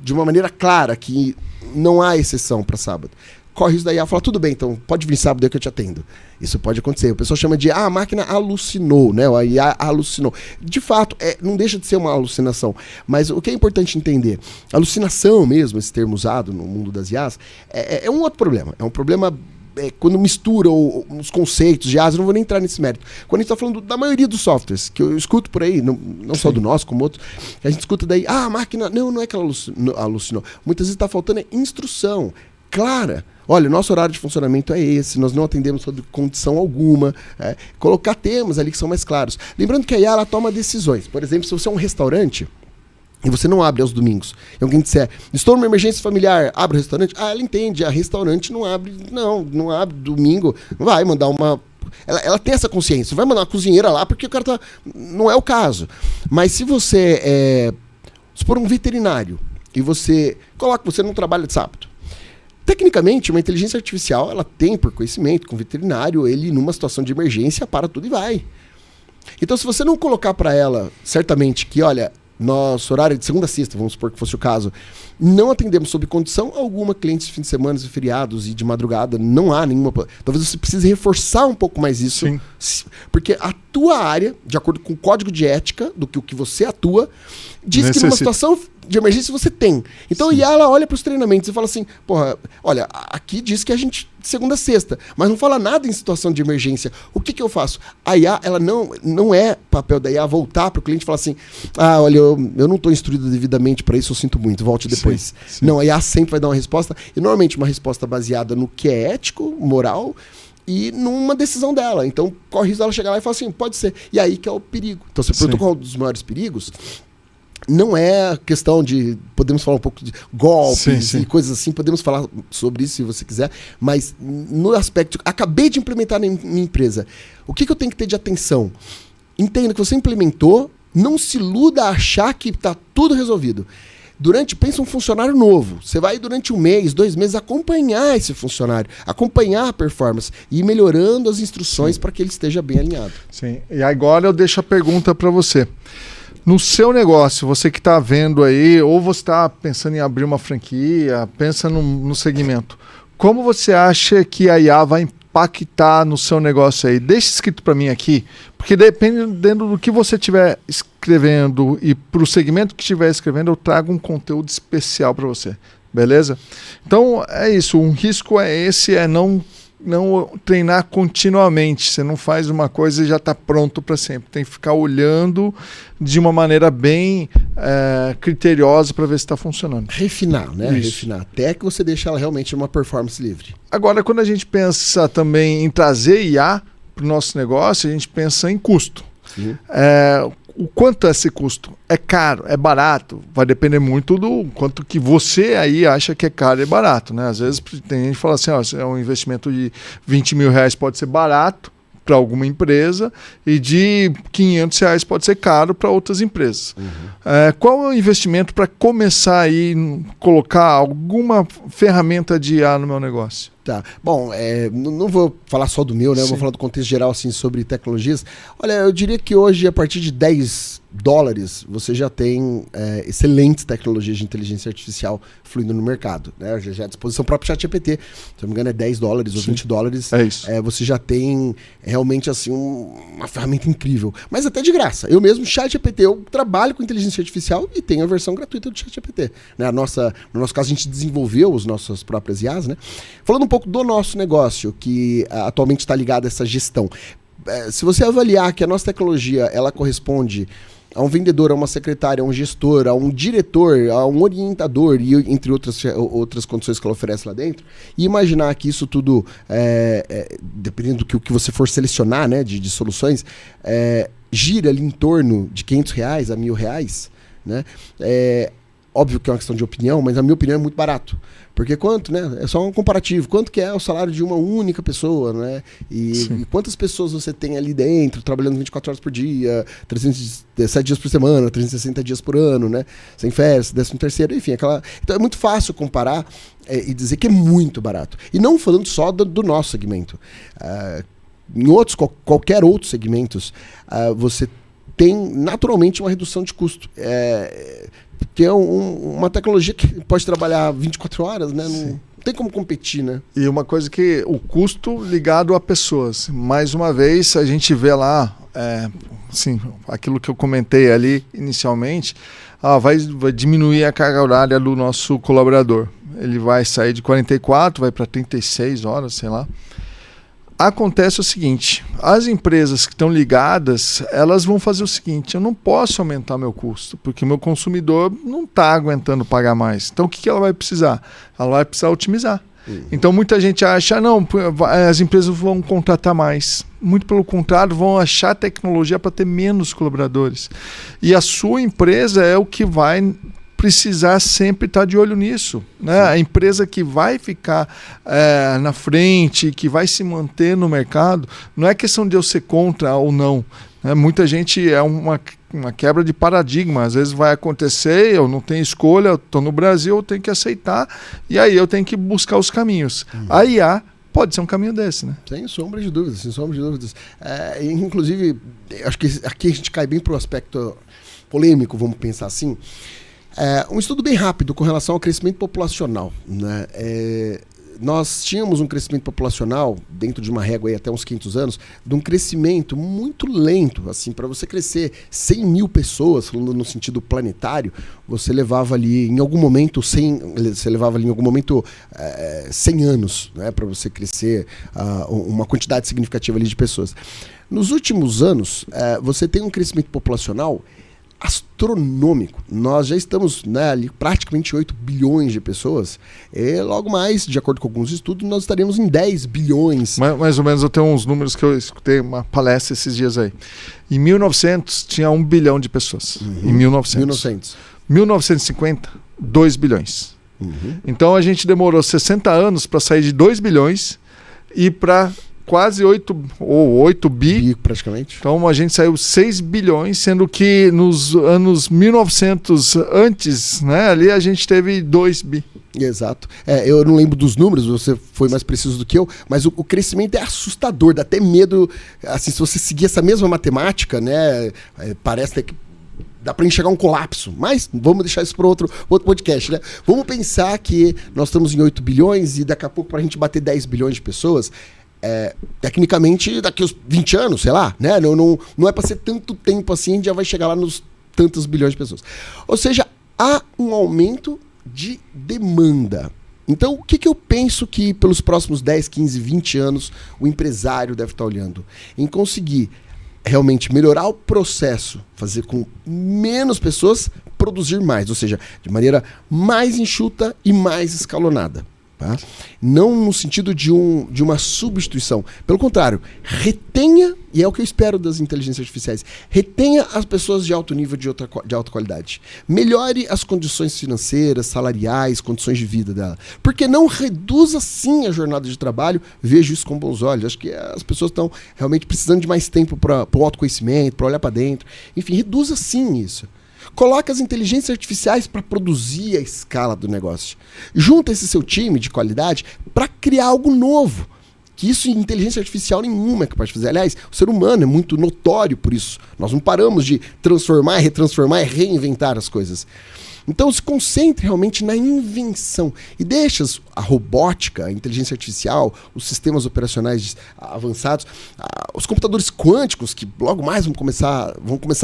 de uma maneira clara, que não há exceção para sábado. Corre isso daí, ela fala, tudo bem, então pode vir sábado aí que eu te atendo. Isso pode acontecer. O pessoal chama de, a máquina alucinou, né? A IA alucinou. De fato, não deixa de ser uma alucinação. Mas o que é importante entender, alucinação mesmo, esse termo usado no mundo das IAs, é um outro problema. É um problema quando mistura os conceitos de IAs, eu não vou nem entrar nesse mérito. Quando a gente está falando da maioria dos softwares, que eu escuto por aí, não só do nosso, como outros, a gente escuta daí, a máquina, não é que ela alucinou. Muitas vezes está faltando instrução clara. Olha, o nosso horário de funcionamento é esse, nós não atendemos sob condição alguma. Colocar temas ali que são mais claros. Lembrando que a IA ela toma decisões. Por exemplo, se você é um restaurante e você não abre aos domingos, e alguém disser, estou numa emergência familiar, abre o restaurante? Ela entende, a restaurante não abre domingo, não vai mandar uma... Ela tem essa consciência, vai mandar uma cozinheira lá porque o cara tá... Não é o caso. Mas se você se for um veterinário e você coloca que você não trabalha de sábado, tecnicamente, uma inteligência artificial, ela tem por conhecimento com o veterinário, ele numa situação de emergência para tudo e vai. Então, se você não colocar para ela, certamente, que olha, nosso horário é de segunda a sexta, vamos supor que fosse o caso, não atendemos sob condição alguma clientes de fim de semana e feriados e de madrugada, não há nenhuma... Talvez você precise reforçar um pouco mais isso, sim, porque a tua área, de acordo com o código de ética, do que o que você atua, diz que numa situação de emergência você tem. Então a IA, ela olha para os treinamentos e fala assim, porra, olha, aqui diz que a gente segunda a sexta, mas não fala nada em situação de emergência. O que eu faço? A IA, ela não é papel da IA voltar para o cliente e falar assim, olha, eu não estou instruído devidamente para isso, eu sinto muito, volte depois. Sim. Não, a IA sempre vai dar uma resposta, e normalmente uma resposta baseada no que é ético, moral, e numa decisão dela. Então, corre risco dela chegar lá e falar assim, pode ser. E aí que é o perigo. Então, você perguntou qual é um dos maiores perigos? Não é questão de... Podemos falar um pouco de golpes e coisas assim, podemos falar sobre isso se você quiser, mas no aspecto... Acabei de implementar na minha empresa. O que eu tenho que ter de atenção? Entenda que você implementou, não se iluda a achar que está tudo resolvido. Pensa um funcionário novo. Você vai durante 1 mês, 2 meses acompanhar esse funcionário, acompanhar a performance e ir melhorando as instruções para que ele esteja bem alinhado. Sim, e agora eu deixo a pergunta para você. No seu negócio, você que está vendo aí, ou você está pensando em abrir uma franquia, pensa no segmento, como você acha que a IA vai impactar no seu negócio aí? Deixa escrito para mim aqui, porque dependendo do que você estiver escrevendo e para o segmento que estiver escrevendo, eu trago um conteúdo especial para você, beleza? Então é isso, um risco não treinar continuamente. Você não faz uma coisa e já está pronto para sempre. Tem que ficar olhando de uma maneira bem criteriosa para ver se está funcionando. Refinar, né? Isso. Refinar. Até que você deixe ela realmente uma performance livre. Agora, quando a gente pensa também em trazer IA para o nosso negócio, a gente pensa em custo. O quanto é esse custo? É caro? É barato? Vai depender muito do quanto que você aí acha que é caro e barato, né? Às vezes tem gente que fala assim, é um investimento de R$20 mil pode ser barato para alguma empresa e de R$500 pode ser caro para outras empresas. Qual é o investimento para começar aí colocar alguma ferramenta de IA no meu negócio? Tá. Bom, não vou falar só do meu, né? Eu vou falar do contexto geral assim, sobre tecnologias. Olha, eu diria que hoje, a partir de 10 dólares, você já tem excelentes tecnologias de inteligência artificial fluindo no mercado. Né? Já à disposição, o próprio ChatGPT, se não me engano, é 10 dólares ou 20 dólares. É isso. Você já tem realmente assim, uma ferramenta incrível. Mas até de graça. Eu mesmo, ChatGPT, eu trabalho com inteligência artificial e tenho a versão gratuita do ChatGPT. Né? No nosso caso, a gente desenvolveu as nossas próprias IAs. Né? Falando um pouco do nosso negócio, que atualmente está ligado a essa gestão. Se você avaliar que a nossa tecnologia ela corresponde a um vendedor, a uma secretária, a um gestor, a um diretor, a um orientador, e entre outras condições que ela oferece lá dentro, e imaginar que isso tudo, dependendo do que você for selecionar, né, de soluções, gira ali em torno de R$500 a R$1.000, né? Óbvio que é uma questão de opinião, mas a minha opinião é muito barato. Porque quanto, né? É só um comparativo. Quanto que é o salário de uma única pessoa, né? E quantas pessoas você tem ali dentro, trabalhando 24 horas por dia, 307 dias por semana, 360 dias por ano, né? Sem férias, 13º, enfim. Então é muito fácil comparar e dizer que é muito barato. E não falando só do nosso segmento. Em qualquer outro segmentos, você tem naturalmente uma redução de custo. Que é uma tecnologia que pode trabalhar 24 horas, né? Não tem como competir, né? E uma coisa que o custo ligado a pessoas. Mais uma vez, a gente vê lá, assim, aquilo que eu comentei ali inicialmente, vai diminuir a carga horária do nosso colaborador. Ele vai sair de 44, vai para 36 horas, sei lá. Acontece o seguinte, as empresas que estão ligadas, elas vão fazer o seguinte, eu não posso aumentar meu custo, porque meu consumidor não está aguentando pagar mais. Então o que ela vai precisar? Ela vai precisar otimizar. Então muita gente acha, não, as empresas vão contratar mais. Muito pelo contrário, vão achar tecnologia para ter menos colaboradores. E a sua empresa é o que vai precisar sempre estar de olho nisso, né? A empresa que vai ficar na frente, que vai se manter no mercado, não é questão de eu ser contra ou não, né? Muita gente uma quebra de paradigma, às vezes vai acontecer, eu não tenho escolha, eu estou no Brasil, eu tenho que aceitar, e aí eu tenho que buscar os caminhos. A IA pode ser um caminho desse, né? Sem sombra de dúvidas, sem sombra de dúvidas. Inclusive, acho que aqui a gente cai bem para o aspecto polêmico, vamos pensar assim. Um estudo bem rápido com relação ao crescimento populacional, né? Nós tínhamos um crescimento populacional, dentro de uma régua aí até uns 500 anos, de um crescimento muito lento. Assim, para você crescer 100 mil pessoas, falando no sentido planetário, você levava ali em algum momento 100 anos, né, para você crescer uma quantidade significativa ali de pessoas. Nos últimos anos, você tem um crescimento populacional astronômico. Nós já estamos, né, ali praticamente 8 bilhões de pessoas. E logo mais, de acordo com alguns estudos, nós estaremos em 10 bilhões. Mais ou menos, eu tenho uns números que eu escutei uma palestra esses dias aí. Em 1900 tinha 1 bilhão de pessoas. Em 1900. 1950, 2 bilhões. Então a gente demorou 60 anos para sair de 2 bilhões e para quase 8 bi praticamente. Então a gente saiu 6 bilhões, sendo que nos anos 1900 antes, né, ali a gente teve 2 bi. Exato. Eu não lembro dos números, você foi mais preciso do que eu, mas o crescimento é assustador, dá até medo, assim, se você seguir essa mesma matemática, né, parece que dá para enxergar um colapso, mas vamos deixar isso para outro podcast, né? Vamos pensar que nós estamos em 8 bilhões e daqui a pouco para a gente bater 10 bilhões de pessoas, tecnicamente daqui uns 20 anos, sei lá, né? Não é para ser tanto tempo assim, já vai chegar lá nos tantos bilhões de pessoas. Ou seja, há um aumento de demanda. Então, o que eu penso que pelos próximos 10, 15, 20 anos o empresário deve estar olhando? Em conseguir realmente melhorar o processo, fazer com menos pessoas produzir mais, ou seja, de maneira mais enxuta e mais escalonada. Tá? Não no sentido de uma substituição. Pelo contrário, retenha, e é o que eu espero das inteligências artificiais, retenha as pessoas de alto nível, de alta qualidade. Melhore as condições financeiras, salariais, condições de vida dela. Porque não reduza sim a jornada de trabalho, vejo isso com bons olhos. Acho que as pessoas estão realmente precisando de mais tempo para o autoconhecimento, para olhar para dentro. Enfim, reduza sim isso. Coloca as inteligências artificiais para produzir a escala do negócio. Junta esse seu time de qualidade para criar algo novo, que isso inteligência artificial nenhuma é capaz de fazer. Aliás, o ser humano é muito notório por isso. Nós não paramos de transformar, retransformar e reinventar as coisas. Então se concentre realmente na invenção e deixa a robótica, a inteligência artificial, os sistemas operacionais avançados, os computadores quânticos, que logo mais vão começar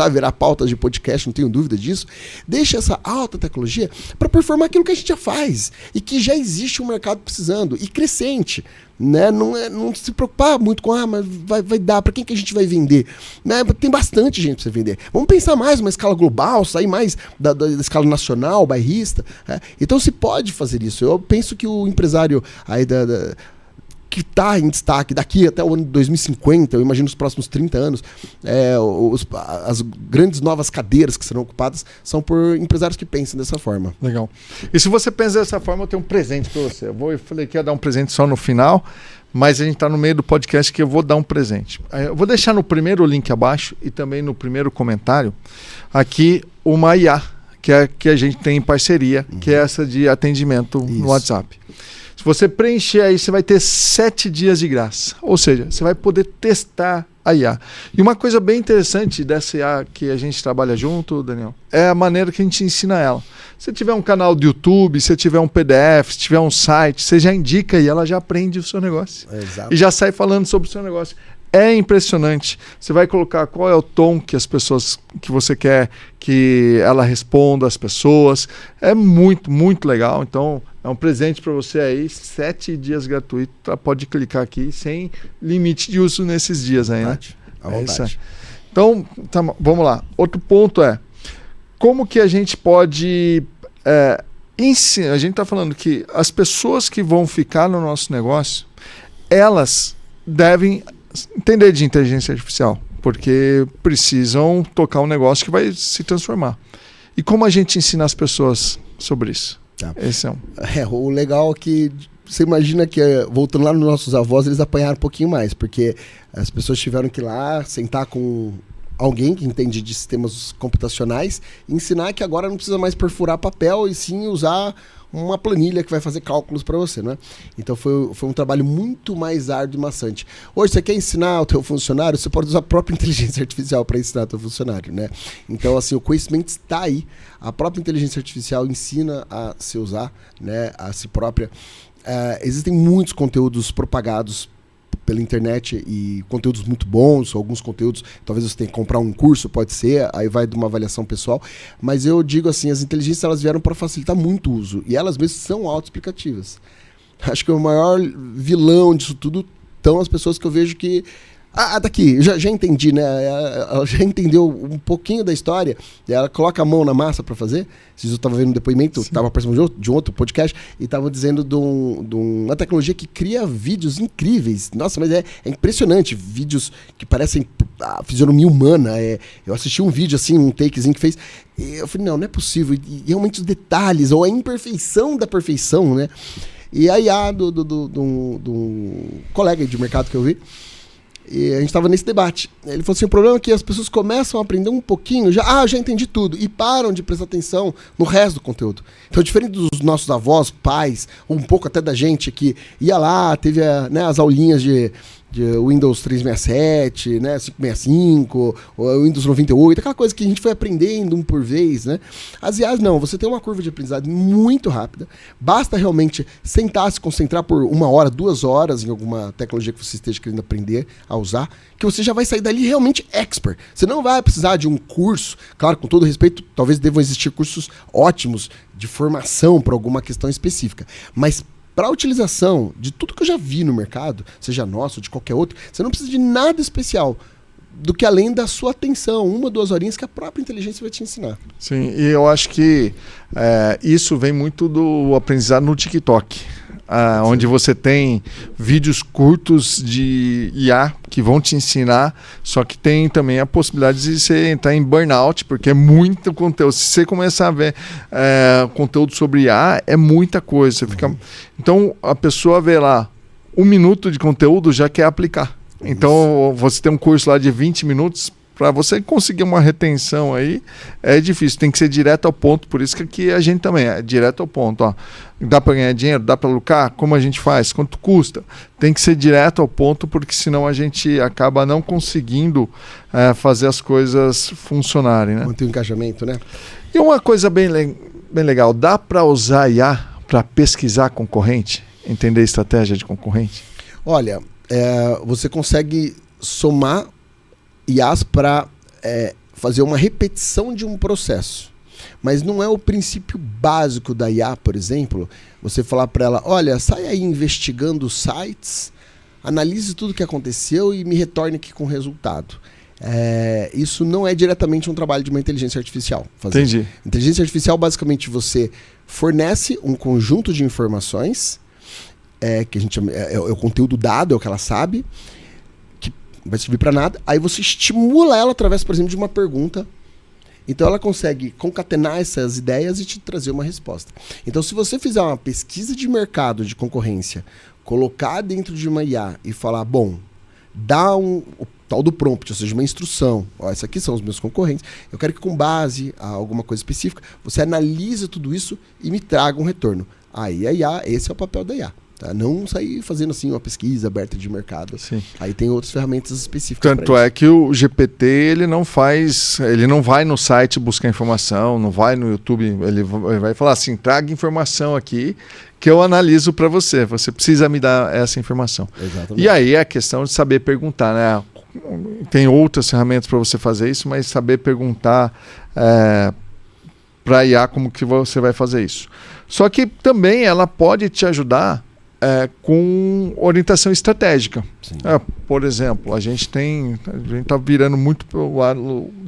a virar pautas de podcast, não tenho dúvida disso. Deixa essa alta tecnologia para performar aquilo que a gente já faz e que já existe um mercado precisando e crescente. Né? Não se preocupar muito com mas vai dar, para quem que a gente vai vender, né? Tem bastante gente para você vender, vamos pensar mais numa escala global, sair mais da escala nacional, bairrista, né? Então se pode fazer isso. Eu penso que o empresário aí que está em destaque daqui até o ano de 2050, eu imagino os próximos 30 anos, as grandes novas cadeiras que serão ocupadas são por empresários que pensam dessa forma. Legal. E se você pensa dessa forma, eu tenho um presente para você. Eu falei que ia dar um presente só no final, mas a gente está no meio do podcast que eu vou dar um presente. Eu vou deixar no primeiro link abaixo e também no primeiro comentário aqui uma IA, que a gente tem em parceria, que é essa de atendimento no WhatsApp. Se você preencher aí, você vai ter 7 dias de graça. Ou seja, você vai poder testar a IA. E uma coisa bem interessante dessa IA que a gente trabalha junto, Daniel, é a maneira que a gente ensina ela. Se tiver um canal do YouTube, se tiver um PDF, se tiver um site, você já indica e ela já aprende o seu negócio. Exato. E já sai falando sobre o seu negócio. É impressionante. Você vai colocar qual é o tom que que você quer que ela responda às pessoas. É muito, muito legal. Então, é um presente para você aí, 7 dias gratuito. Pode clicar aqui, sem limite de uso nesses dias aí, né? À vontade. Então, vamos lá. Outro ponto é, como que a gente pode ensinar? A gente está falando que as pessoas que vão ficar no nosso negócio, elas devem entender de inteligência artificial, porque precisam tocar um negócio que vai se transformar. E como a gente ensina as pessoas sobre isso? Tá. Esse é o legal é que você imagina que, voltando lá nos nossos avós, eles apanharam um pouquinho mais, porque as pessoas tiveram que ir lá, sentar com alguém que entende de sistemas computacionais e ensinar que agora não precisa mais perfurar papel e sim usar uma planilha que vai fazer cálculos para você, né? Então foi um trabalho muito mais árduo e maçante. Hoje você quer ensinar o teu funcionário, você pode usar a própria inteligência artificial para ensinar o teu funcionário, né? Então assim, o conhecimento está aí. A própria inteligência artificial ensina a se usar, né, a si própria. Existem muitos conteúdos propagados pela internet e conteúdos muito bons, alguns conteúdos, talvez você tenha que comprar um curso, pode ser, aí vai de uma avaliação pessoal, mas eu digo assim, as inteligências elas vieram para facilitar muito o uso, e elas mesmas são autoexplicativas. Acho que o maior vilão disso tudo estão as pessoas que eu vejo que daqui, já entendi, né? Ela já entendeu um pouquinho da história, ela coloca a mão na massa para fazer. Eu estava vendo um depoimento, estava participando de um outro podcast, e estava dizendo de uma tecnologia que cria vídeos incríveis. Nossa, mas é impressionante, vídeos que parecem a fisionomia humana. Eu assisti um vídeo, assim, um takezinho que fez, e eu falei, não é possível. E realmente os detalhes, ou a imperfeição da perfeição, né? E aí, do colega de mercado que eu vi, e a gente estava nesse debate. Ele falou assim, o problema é que as pessoas começam a aprender um pouquinho, já entendi tudo, e param de prestar atenção no resto do conteúdo. Então, diferente dos nossos avós, pais, um pouco até da gente que ia lá, teve as aulinhas de Windows 367, né, 565, o Windows 98, aquela coisa que a gente foi aprendendo um por vez, né? As IAs não, você tem uma curva de aprendizado muito rápida, basta realmente sentar, se concentrar por 1 hora, 2 horas em alguma tecnologia que você esteja querendo aprender a usar, que você já vai sair dali realmente expert. Você não vai precisar de um curso, claro, com todo respeito, talvez devam existir cursos ótimos de formação para alguma questão específica, mas para a utilização de tudo que eu já vi no mercado, seja nosso ou de qualquer outro, você não precisa de nada especial do que além da sua atenção, 1, 2 horinhas que a própria inteligência vai te ensinar. Sim, e eu acho que isso vem muito do aprendizado no TikTok, onde você tem vídeos curtos de IA que vão te ensinar, só que tem também a possibilidade de você entrar em burnout, porque é muito conteúdo. Se você começar a ver conteúdo sobre IA, é muita coisa. Você fica... Então, a pessoa vê lá 1 minuto de conteúdo, já quer aplicar. Então, você tem um curso lá de 20 minutos, para você conseguir uma retenção aí, é difícil, tem que ser direto ao ponto, por isso que aqui a gente também é direto ao ponto. Ó. Dá para ganhar dinheiro? Dá para lucrar? Como a gente faz? Quanto custa? Tem que ser direto ao ponto, porque senão a gente acaba não conseguindo fazer as coisas funcionarem. Né? Manter o engajamento, né? E uma coisa bem legal, dá para usar IA para pesquisar concorrente? Entender estratégia de concorrente? Olha, você consegue somar IAs para fazer uma repetição de um processo. Mas não é o princípio básico da IA, por exemplo, você falar para ela, olha, sai aí investigando sites, analise tudo o que aconteceu e me retorne aqui com o resultado. Isso não é diretamente um trabalho de uma inteligência artificial. Entendi. Inteligência artificial, basicamente, você fornece um conjunto de informações, que a gente chama, é o conteúdo dado, é o que ela sabe, que não vai servir para nada. Aí você estimula ela através, por exemplo, de uma pergunta. Então ela consegue concatenar essas ideias e te trazer uma resposta. Então, se você fizer uma pesquisa de mercado de concorrência, colocar dentro de uma IA e falar, bom, dá o tal do prompt, ou seja, uma instrução. Ó, esses aqui são os meus concorrentes. Eu quero que, com base a alguma coisa específica, você analise tudo isso e me traga um retorno. Aí a IA, esse é o papel da IA. Tá? Não sair fazendo assim uma pesquisa aberta de mercado. Sim. Aí tem outras ferramentas específicas. Tanto é que o GPT ele não vai no site buscar informação, não vai no YouTube, ele vai falar assim, traga informação aqui que eu analiso para você. Você precisa me dar essa informação. Exatamente. E aí é a questão de saber perguntar, né? Tem outras ferramentas para você fazer isso, mas saber perguntar para a IA como que você vai fazer isso. Só que também ela pode te ajudar com orientação estratégica. Por exemplo, a gente está virando muito para o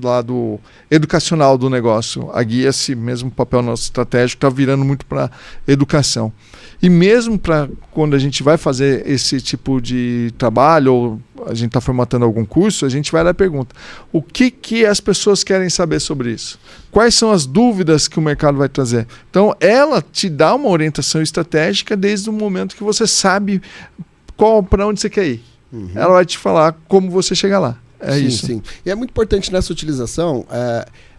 lado educacional do negócio. A guia, esse mesmo papel nosso estratégico, está virando muito para educação. E mesmo para quando a gente vai fazer esse tipo de trabalho, ou a gente está formatando algum curso, a gente vai lá e pergunta, o que as pessoas querem saber sobre isso? Quais são as dúvidas que o mercado vai trazer? Então, ela te dá uma orientação estratégica desde o momento que você sabe para onde você quer ir. Uhum. Ela vai te falar como você chegar lá. Sim, isso. Sim. E é muito importante nessa utilização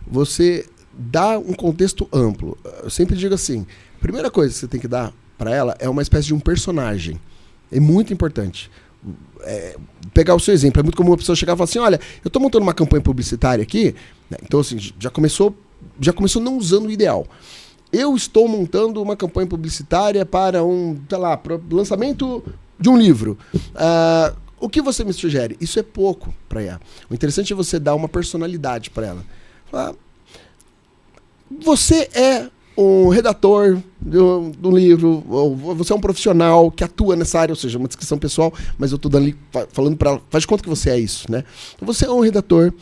você dar um contexto amplo. Eu sempre digo assim, a primeira coisa que você tem que dar para ela é uma espécie de um personagem. É muito importante. Pegar o seu exemplo, é muito comum a pessoa chegar e falar assim, olha, eu estou montando uma campanha publicitária aqui, né? Então assim, já começou não usando o ideal. Eu estou montando uma campanha publicitária para para o lançamento de um livro. O que você me sugere? Isso é pouco para ela. O interessante é você dar uma personalidade para ela. Falar, você é um redator do livro, ou você é um profissional que atua nessa área, ou seja, uma descrição pessoal, mas eu estou ali falando para ela, faz de conta que você é isso, né? Então você é um redator,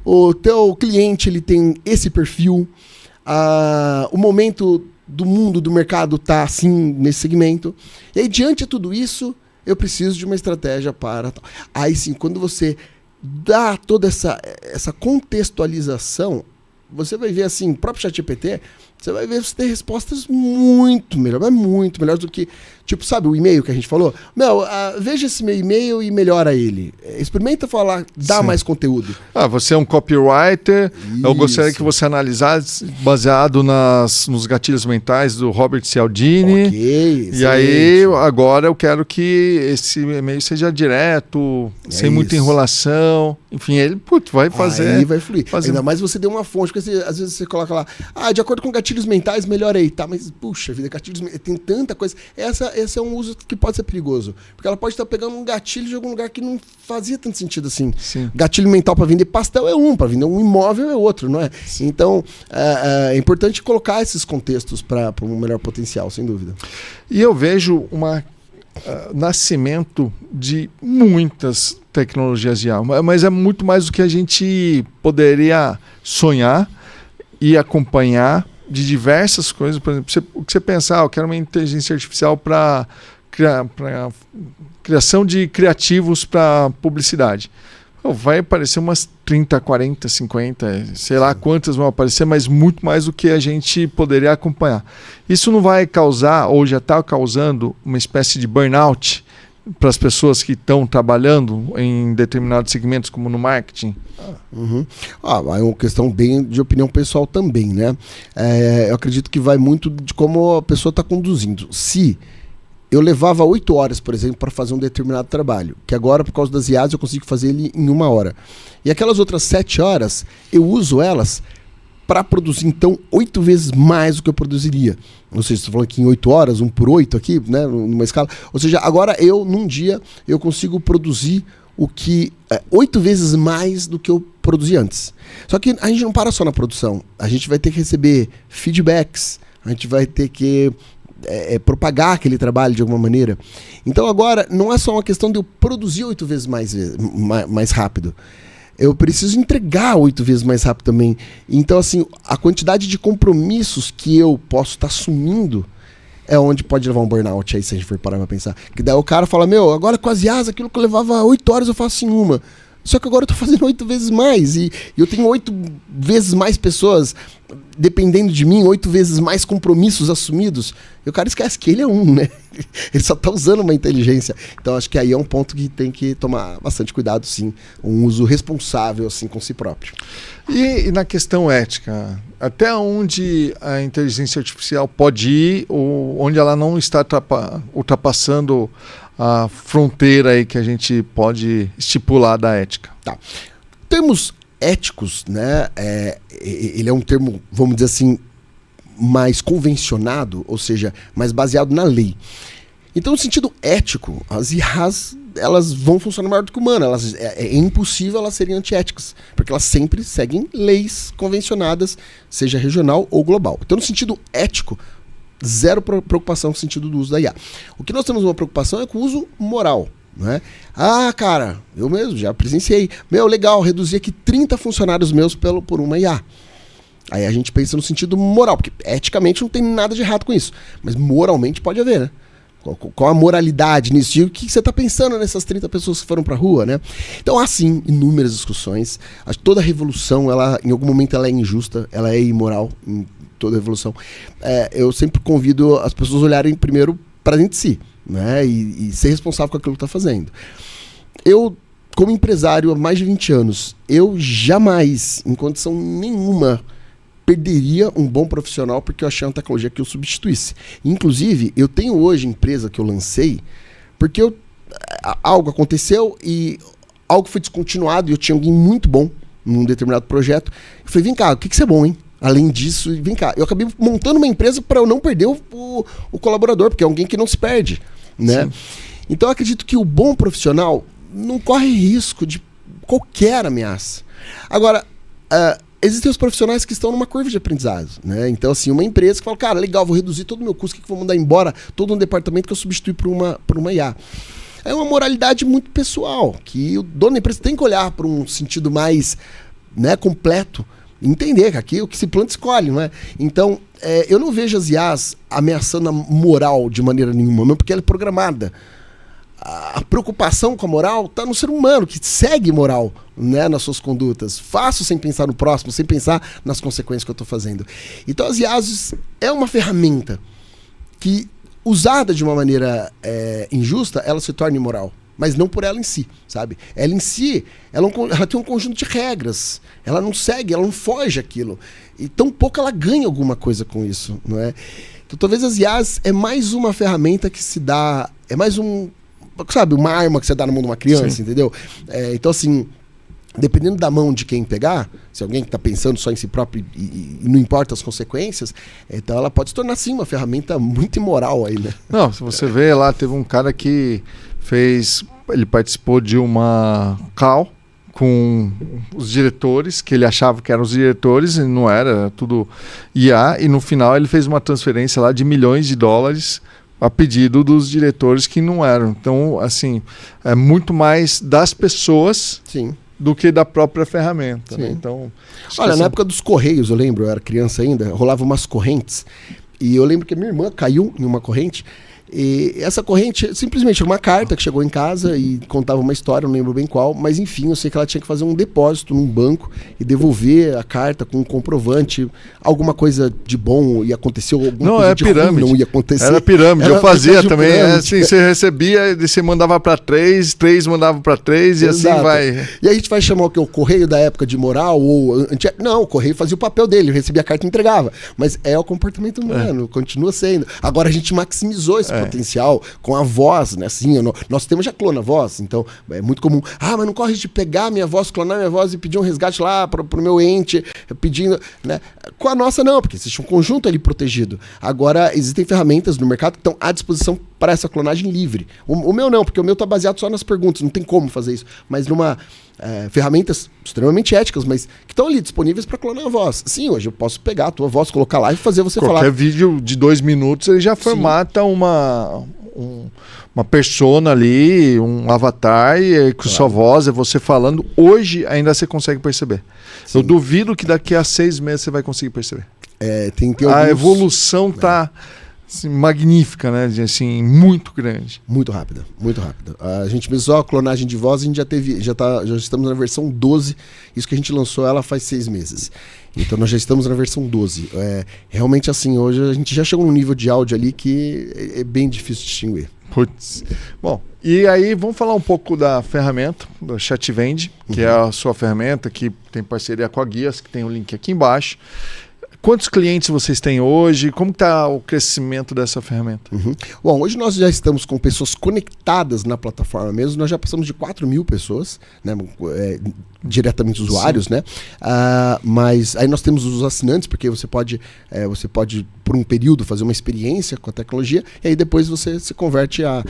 o teu cliente ele tem esse perfil, o momento do mundo, do mercado está assim, nesse segmento, e aí diante de tudo isso, eu preciso de uma estratégia para... Aí sim, quando você dá toda essa contextualização, você vai ver assim, o próprio ChatGPT, você vai ver você ter respostas muito melhores do que, tipo, sabe o e-mail que a gente falou? Veja esse meu e-mail e melhora ele. Experimenta falar, dá mais conteúdo. Você é um copywriter, isso. Eu gostaria que você analisasse baseado nos gatilhos mentais do Robert Cialdini. Ok, e aí, agora eu quero que esse e-mail seja direto, sem muita enrolação. Enfim, ele vai fazer... Aí vai fluir. Ainda mais você deu uma fonte, porque às vezes você coloca lá, de acordo com gatilhos mentais, melhora aí, tá? Mas, puxa vida, gatilhos mentais, tem tanta coisa. Esse é um uso que pode ser perigoso. Porque ela pode estar pegando um gatilho de algum lugar que não fazia tanto sentido assim. Sim. Gatilho mental para vender pastel é para vender um imóvel é outro, não é? Sim. Então, é importante colocar esses contextos para um melhor potencial, sem dúvida. E eu vejo nascimento de muitas tecnologias de IA, mas é muito mais do que a gente poderia sonhar e acompanhar de diversas coisas. Por exemplo, o que você pensar, eu quero uma inteligência artificial para criação de criativos para publicidade. Vai aparecer umas 30, 40, 50, sei lá quantas vão aparecer, mas muito mais do que a gente poderia acompanhar. Isso não vai causar, ou já está causando, uma espécie de burnout para as pessoas que estão trabalhando em determinados segmentos, como no marketing? Uhum. É uma questão bem de opinião pessoal também, né? Eu acredito que vai muito de como a pessoa está conduzindo. Se eu levava 8 horas, por exemplo, para fazer um determinado trabalho, que agora, por causa das IAs, eu consigo fazer ele em 1 hora. E aquelas outras 7 horas, eu uso elas para produzir, então, 8 vezes mais do que eu produziria. Ou seja, estou falando aqui em 8 horas, 1 por 8 aqui, né, numa escala. Ou seja, agora num dia, eu consigo produzir o que 8 vezes mais do que eu produzi antes. Só que a gente não para só na produção. A gente vai ter que receber feedbacks, a gente vai ter que propagar aquele trabalho de alguma maneira. Então agora, não é só uma questão de eu produzir 8 vezes mais rápido. Eu preciso entregar 8 vezes mais rápido também. Então, assim, a quantidade de compromissos que eu posso estar assumindo é onde pode levar um burnout aí, se a gente for parar pra pensar. Que daí o cara fala, agora com as IAs, aquilo que eu levava 8 horas eu faço em 1. Só que agora eu tô fazendo 8 vezes mais. E eu tenho 8 vezes mais pessoas dependendo de mim, 8 vezes mais compromissos assumidos. E o cara esquece que ele é né? Ele só tá usando uma inteligência. Então acho que aí é um ponto que tem que tomar bastante cuidado, sim. Um uso responsável, assim, com si próprio. E na questão ética, até onde a inteligência artificial pode ir, ou onde ela não está ultrapassando a fronteira aí que a gente pode estipular da ética? Tá. Termos éticos, né? Ele é um termo, vamos dizer assim, mais convencionado, ou seja, mais baseado na lei. Então, no sentido ético, as IAs, elas vão funcionar melhor do que humanas. É impossível elas serem antiéticas, porque elas sempre seguem leis convencionadas, seja regional ou global. Então, no sentido ético, zero preocupação com o sentido do uso da IA. O que nós temos uma preocupação é com o uso moral. Né? Cara, eu mesmo já presenciei. Legal, reduzi aqui 30 funcionários meus por uma IA. Aí a gente pensa no sentido moral, porque eticamente não tem nada de errado com isso, mas moralmente pode haver, né? Qual a moralidade nisso? E o que você está pensando nessas 30 pessoas que foram para a rua, né? Então há sim inúmeras discussões. Toda revolução, em algum momento ela é injusta, ela é imoral, em toda revolução. Eu sempre convido as pessoas a olharem primeiro para dentro de si, né? E ser responsável com aquilo que está fazendo. Eu, como empresário há mais de 20 anos, eu jamais, em condição nenhuma, perderia um bom profissional porque eu achei uma tecnologia que eu substituísse. Inclusive, eu tenho hoje empresa que eu lancei porque algo aconteceu e algo foi descontinuado e eu tinha alguém muito bom num determinado projeto. Eu falei, vem cá, o que você é bom, hein? Além disso, vem cá. Eu acabei montando uma empresa para eu não perder o colaborador, porque é alguém que não se perde, né? Sim. Então eu acredito que o bom profissional não corre risco de qualquer ameaça. Agora, existem os profissionais que estão numa curva de aprendizado, né? Então, assim, uma empresa que fala, cara, legal, vou reduzir todo o meu custo, que vou mandar embora todo um departamento que eu substituí por uma IA. É uma moralidade muito pessoal, que o dono da empresa tem que olhar para um sentido mais, né, completo, entender que aqui o que se planta escolhe, não é? Então, eu não vejo as IAs ameaçando a moral de maneira nenhuma, mesmo porque ela é programada. A preocupação com a moral está no ser humano, que segue moral, né, nas suas condutas. Faço sem pensar no próximo, sem pensar nas consequências que eu estou fazendo. Então as IAs é uma ferramenta que, usada de uma maneira injusta, ela se torna imoral. Mas não por ela em si, sabe? Ela em si, ela tem um conjunto de regras. Ela não segue, ela não foge aquilo. E tão pouco ela ganha alguma coisa com isso, não é? Então talvez as IAs é mais uma ferramenta que se dá... É mais sabe, uma arma que você dá na mão de uma criança, sim, entendeu? Então, assim, dependendo da mão de quem pegar, se alguém que está pensando só em si próprio e não importa as consequências, então ela pode se tornar, sim, uma ferramenta muito imoral aí, né? Não, se você vê lá, teve um cara que ele participou de uma call com os diretores, que ele achava que eram os diretores, e não era tudo IA, e no final ele fez uma transferência lá de $milhões a pedido dos diretores que não eram. Então, assim, é muito mais das pessoas, sim, do que da própria ferramenta. Né? Então, olha, na época dos Correios, eu lembro, eu era criança ainda, rolava umas correntes, e eu lembro que a minha irmã caiu em uma corrente, E essa corrente simplesmente era uma carta que chegou em casa e contava uma história, não lembro bem qual, mas enfim, eu sei que ela tinha que fazer um depósito num banco e devolver a carta com um comprovante, alguma coisa de bom ia acontecer, ou alguma coisa de pirâmide. ruim não ia acontecer. Era pirâmide, eu fazia também. Assim, você recebia, você mandava para três mandava para três e exato. assim vai. E a gente vai chamar o que? O correio da época de moral? Não, o correio fazia o papel dele, recebia a carta e entregava. Mas é o comportamento humano, continua sendo. Agora a gente maximizou esse potencial com a voz, né? Assim, nosso tema já clona a voz, então é muito comum. Mas não corre de pegar minha voz, clonar minha voz e pedir um resgate lá pro meu ente, pedindo, né? Com a nossa não, porque existe um conjunto ali protegido. Agora existem ferramentas no mercado que estão à disposição para essa clonagem livre. O meu não, porque o meu está baseado só nas perguntas, não tem como fazer isso. Mas numa ferramentas extremamente éticas, mas que estão ali disponíveis para clonar a voz. Sim, hoje eu posso pegar a tua voz, colocar lá e fazer você falar. Qualquer vídeo de 2 minutos ele já formata uma persona ali, um avatar, e com sua voz, é você falando. Hoje ainda você consegue perceber. Sim. Eu duvido que daqui a 6 meses você vai conseguir perceber. Tem a evolução está assim, magnífica, né? Assim, muito grande. Muito rápida, muito rápida. A gente mesmo só a clonagem de voz, a gente já estamos na versão 12. Isso que a gente lançou ela faz 6 meses. Então nós já estamos na versão 12. Realmente assim, hoje a gente já chegou num nível de áudio ali que é bem difícil de distinguir. Putz. Bom, e aí vamos falar um pouco da ferramenta, do Chatvend, que é a sua ferramenta que tem parceria com a Guias, que tem o link aqui embaixo. Quantos clientes vocês têm hoje? Como está o crescimento dessa ferramenta? Bom, hoje nós já estamos com pessoas conectadas na plataforma mesmo. Nós já passamos de 4.000 pessoas, né, diretamente usuários, né? Mas aí nós temos os assinantes, porque você pode, por um período, fazer uma experiência com a tecnologia, e aí depois você se converte a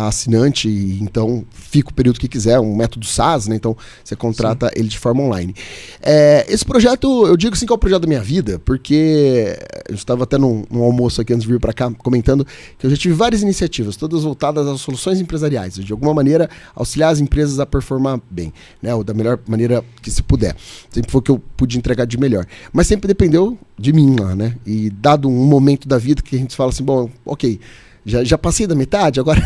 assinante, e então fica o período que quiser, um método SaaS, né? Então você contrata ele de forma online. Esse projeto, eu digo assim que é o projeto da minha vida, porque eu estava até num almoço aqui antes de vir para cá, comentando que eu já tive várias iniciativas, todas voltadas às soluções empresariais, de alguma maneira auxiliar as empresas a performar bem, né? Ou da melhor maneira que se puder. Sempre foi o que eu pude entregar de melhor. Mas sempre dependeu de mim lá, né? E dado um momento da vida que a gente fala assim, bom, ok, já passei da metade, agora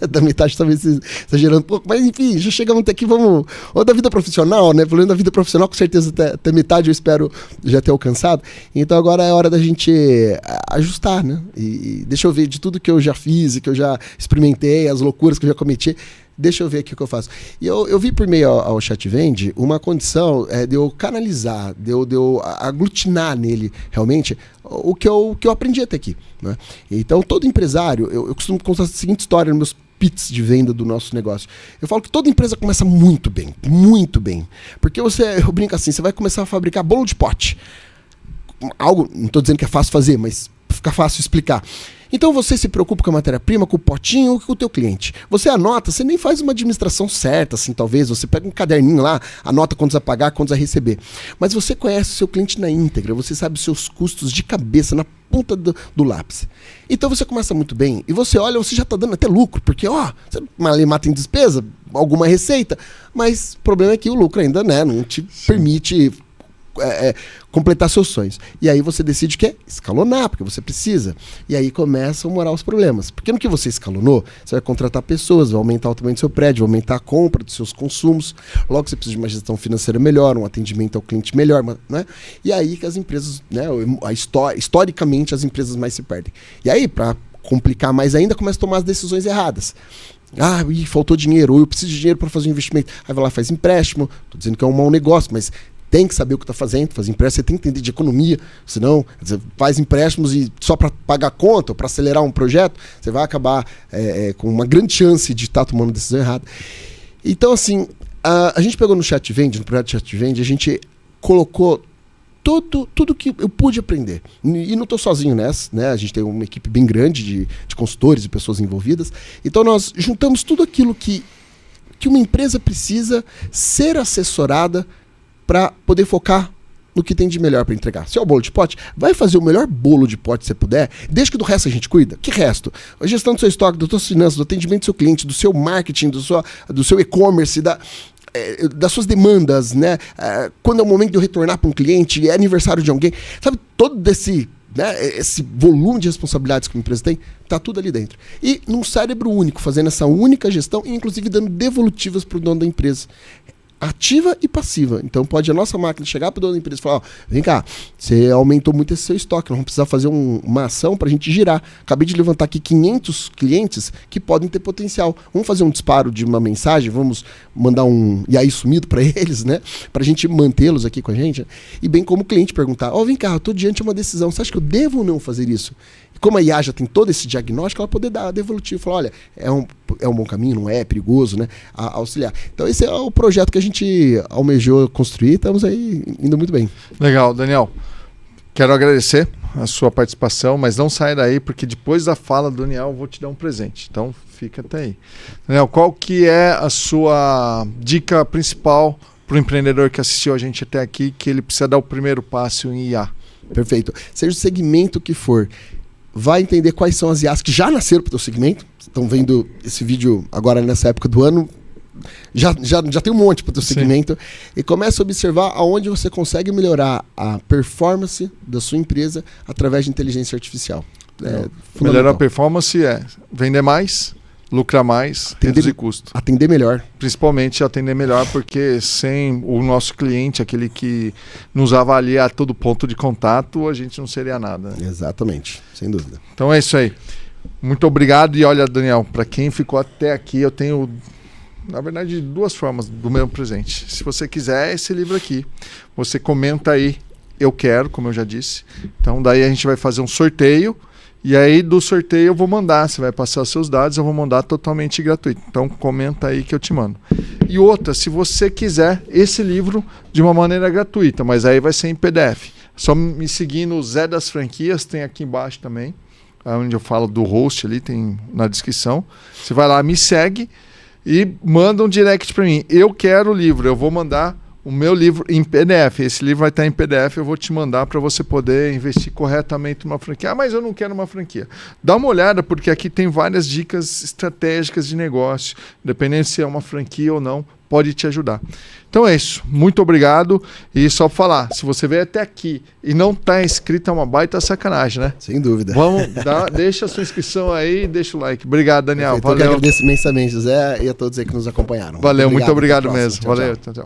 da metade talvez exagerando um pouco, mas enfim, já chegamos até aqui, vamos... Ou da vida profissional, né? Pelo menos da vida profissional, com certeza até metade eu espero já ter alcançado. Então agora é hora da gente ajustar, né? E deixa eu ver de tudo que eu já fiz, que eu já experimentei, as loucuras que eu já cometi, deixa eu ver aqui o que eu faço. E eu vi por meio ao Chatvend uma condição de eu canalizar, de eu aglutinar nele realmente o que eu aprendi até aqui, né? Então todo empresário, eu costumo contar a seguinte história nos meus pitch de venda do nosso negócio. Eu falo que toda empresa começa muito bem, porque eu brinco assim, você vai começar a fabricar bolo de pote. Algo, não estou dizendo que é fácil fazer, mas fica fácil explicar. Então você se preocupa com a matéria-prima, com o potinho, com o teu cliente. Você anota, você nem faz uma administração certa, assim, talvez. Você pega um caderninho lá, anota quantos a pagar, quantos a receber. Mas você conhece o seu cliente na íntegra, você sabe os seus custos de cabeça, na ponta do lápis. Então você começa muito bem, e você olha, você já está dando até lucro, porque, você mata em despesa, alguma receita, mas o problema é que o lucro ainda, né, não te permite... completar seus sonhos. E aí você decide que é escalonar, porque você precisa. E aí começam a morar os problemas. Porque no que você escalonou, você vai contratar pessoas, vai aumentar o tamanho do seu prédio, vai aumentar a compra dos seus consumos. Logo você precisa de uma gestão financeira melhor, um atendimento ao cliente melhor, né? E aí que as empresas, né, historicamente as empresas mais se perdem. E aí, para complicar mais ainda, começa a tomar as decisões erradas. Faltou dinheiro, ou eu preciso de dinheiro para fazer um investimento. Aí vai lá, faz empréstimo. Estou dizendo que é um mau negócio, mas tem que saber o que está fazendo, fazer empréstimo, você tem que entender de economia, senão você faz empréstimos e só para pagar conta, ou para acelerar um projeto, você vai acabar com uma grande chance de estar tomando decisão errada. Então, assim, a gente pegou no Chatvend, no projeto Chatvend, a gente colocou tudo que eu pude aprender. E não estou sozinho nessa, né? A gente tem uma equipe bem grande de consultores e pessoas envolvidas. Então, nós juntamos tudo aquilo que uma empresa precisa ser assessorada para poder focar no que tem de melhor para entregar. Se é o bolo de pote, vai fazer o melhor bolo de pote que você puder, desde que do resto a gente cuida. Que resto? A gestão do seu estoque, das suas finanças, do atendimento do seu cliente, do seu marketing, do seu e-commerce, das suas demandas, né? Quando é o momento de eu retornar para um cliente, é aniversário de alguém, sabe? Todo esse né, esse volume de responsabilidades que uma empresa tem, tá tudo ali dentro. E num cérebro único, fazendo essa única gestão e inclusive dando devolutivas para o dono da empresa. Ativa e passiva. Então pode a nossa máquina chegar para o dono da empresa e falar, ó, vem cá, você aumentou muito esse seu estoque, nós vamos precisar fazer uma ação para a gente girar. Acabei de levantar aqui 500 clientes que podem ter potencial. Vamos fazer um disparo de uma mensagem, vamos mandar um e aí sumido para eles, né? Para a gente mantê-los aqui com a gente. E bem como o cliente perguntar, ó, vem cá, eu estou diante de uma decisão, você acha que eu devo ou não fazer isso? E como a IA já tem todo esse diagnóstico, ela poder dar devolutivo, falar, olha, é um bom caminho, não é perigoso, né? Auxiliar. Então esse é o projeto que a gente almejou construir, estamos aí indo muito bem. Legal, Daniel. Quero agradecer a sua participação, mas não saia daí, porque depois da fala do Daniel eu vou te dar um presente. Então fica até aí. Daniel, qual que é a sua dica principal para o empreendedor que assistiu a gente até aqui, que ele precisa dar o primeiro passo em IA? Perfeito. Seja o segmento que for, vai entender quais são as IAs que já nasceram para o teu segmento. Estão vendo esse vídeo agora nessa época do ano. Já tem um monte para o teu segmento. E começa a observar aonde você consegue melhorar a performance da sua empresa através de inteligência artificial. Melhorar a performance é vender mais, lucrar mais, reduzir custo. Atender melhor. Principalmente atender melhor, porque sem o nosso cliente, aquele que nos avalia a todo ponto de contato, a gente não seria nada. Né? Exatamente, sem dúvida. Então é isso aí. Muito obrigado. E olha, Daniel, para quem ficou até aqui, eu tenho, na verdade, duas formas do meu presente. Se você quiser esse livro aqui, você comenta aí, eu quero, como eu já disse. Então daí a gente vai fazer um sorteio. E aí do sorteio eu vou mandar, você vai passar os seus dados, eu vou mandar totalmente gratuito. Então comenta aí que eu te mando. E outra, se você quiser esse livro de uma maneira gratuita, mas aí vai ser em PDF. Só me seguir no Zé das Franquias, tem aqui embaixo também, onde eu falo do host ali, tem na descrição. Você vai lá, me segue e manda um direct para mim. Eu quero o livro, eu vou mandar o meu livro em PDF. Esse livro vai estar em PDF, eu vou te mandar para você poder investir corretamente numa franquia. Ah, mas eu não quero uma franquia. Dá uma olhada, porque aqui tem várias dicas estratégicas de negócio. Dependendo se é uma franquia ou não, pode te ajudar. Então é isso. Muito obrigado. E só para falar, se você veio até aqui e não está inscrito, é uma baita sacanagem, né? Sem dúvida. Deixa a sua inscrição aí e deixa o like. Obrigado, Daniel. Perfeito. Valeu. Eu agradeço imensamente, José, e a todos aí que nos acompanharam. Valeu, muito obrigado mesmo. Tchau, valeu. tchau. Tchau.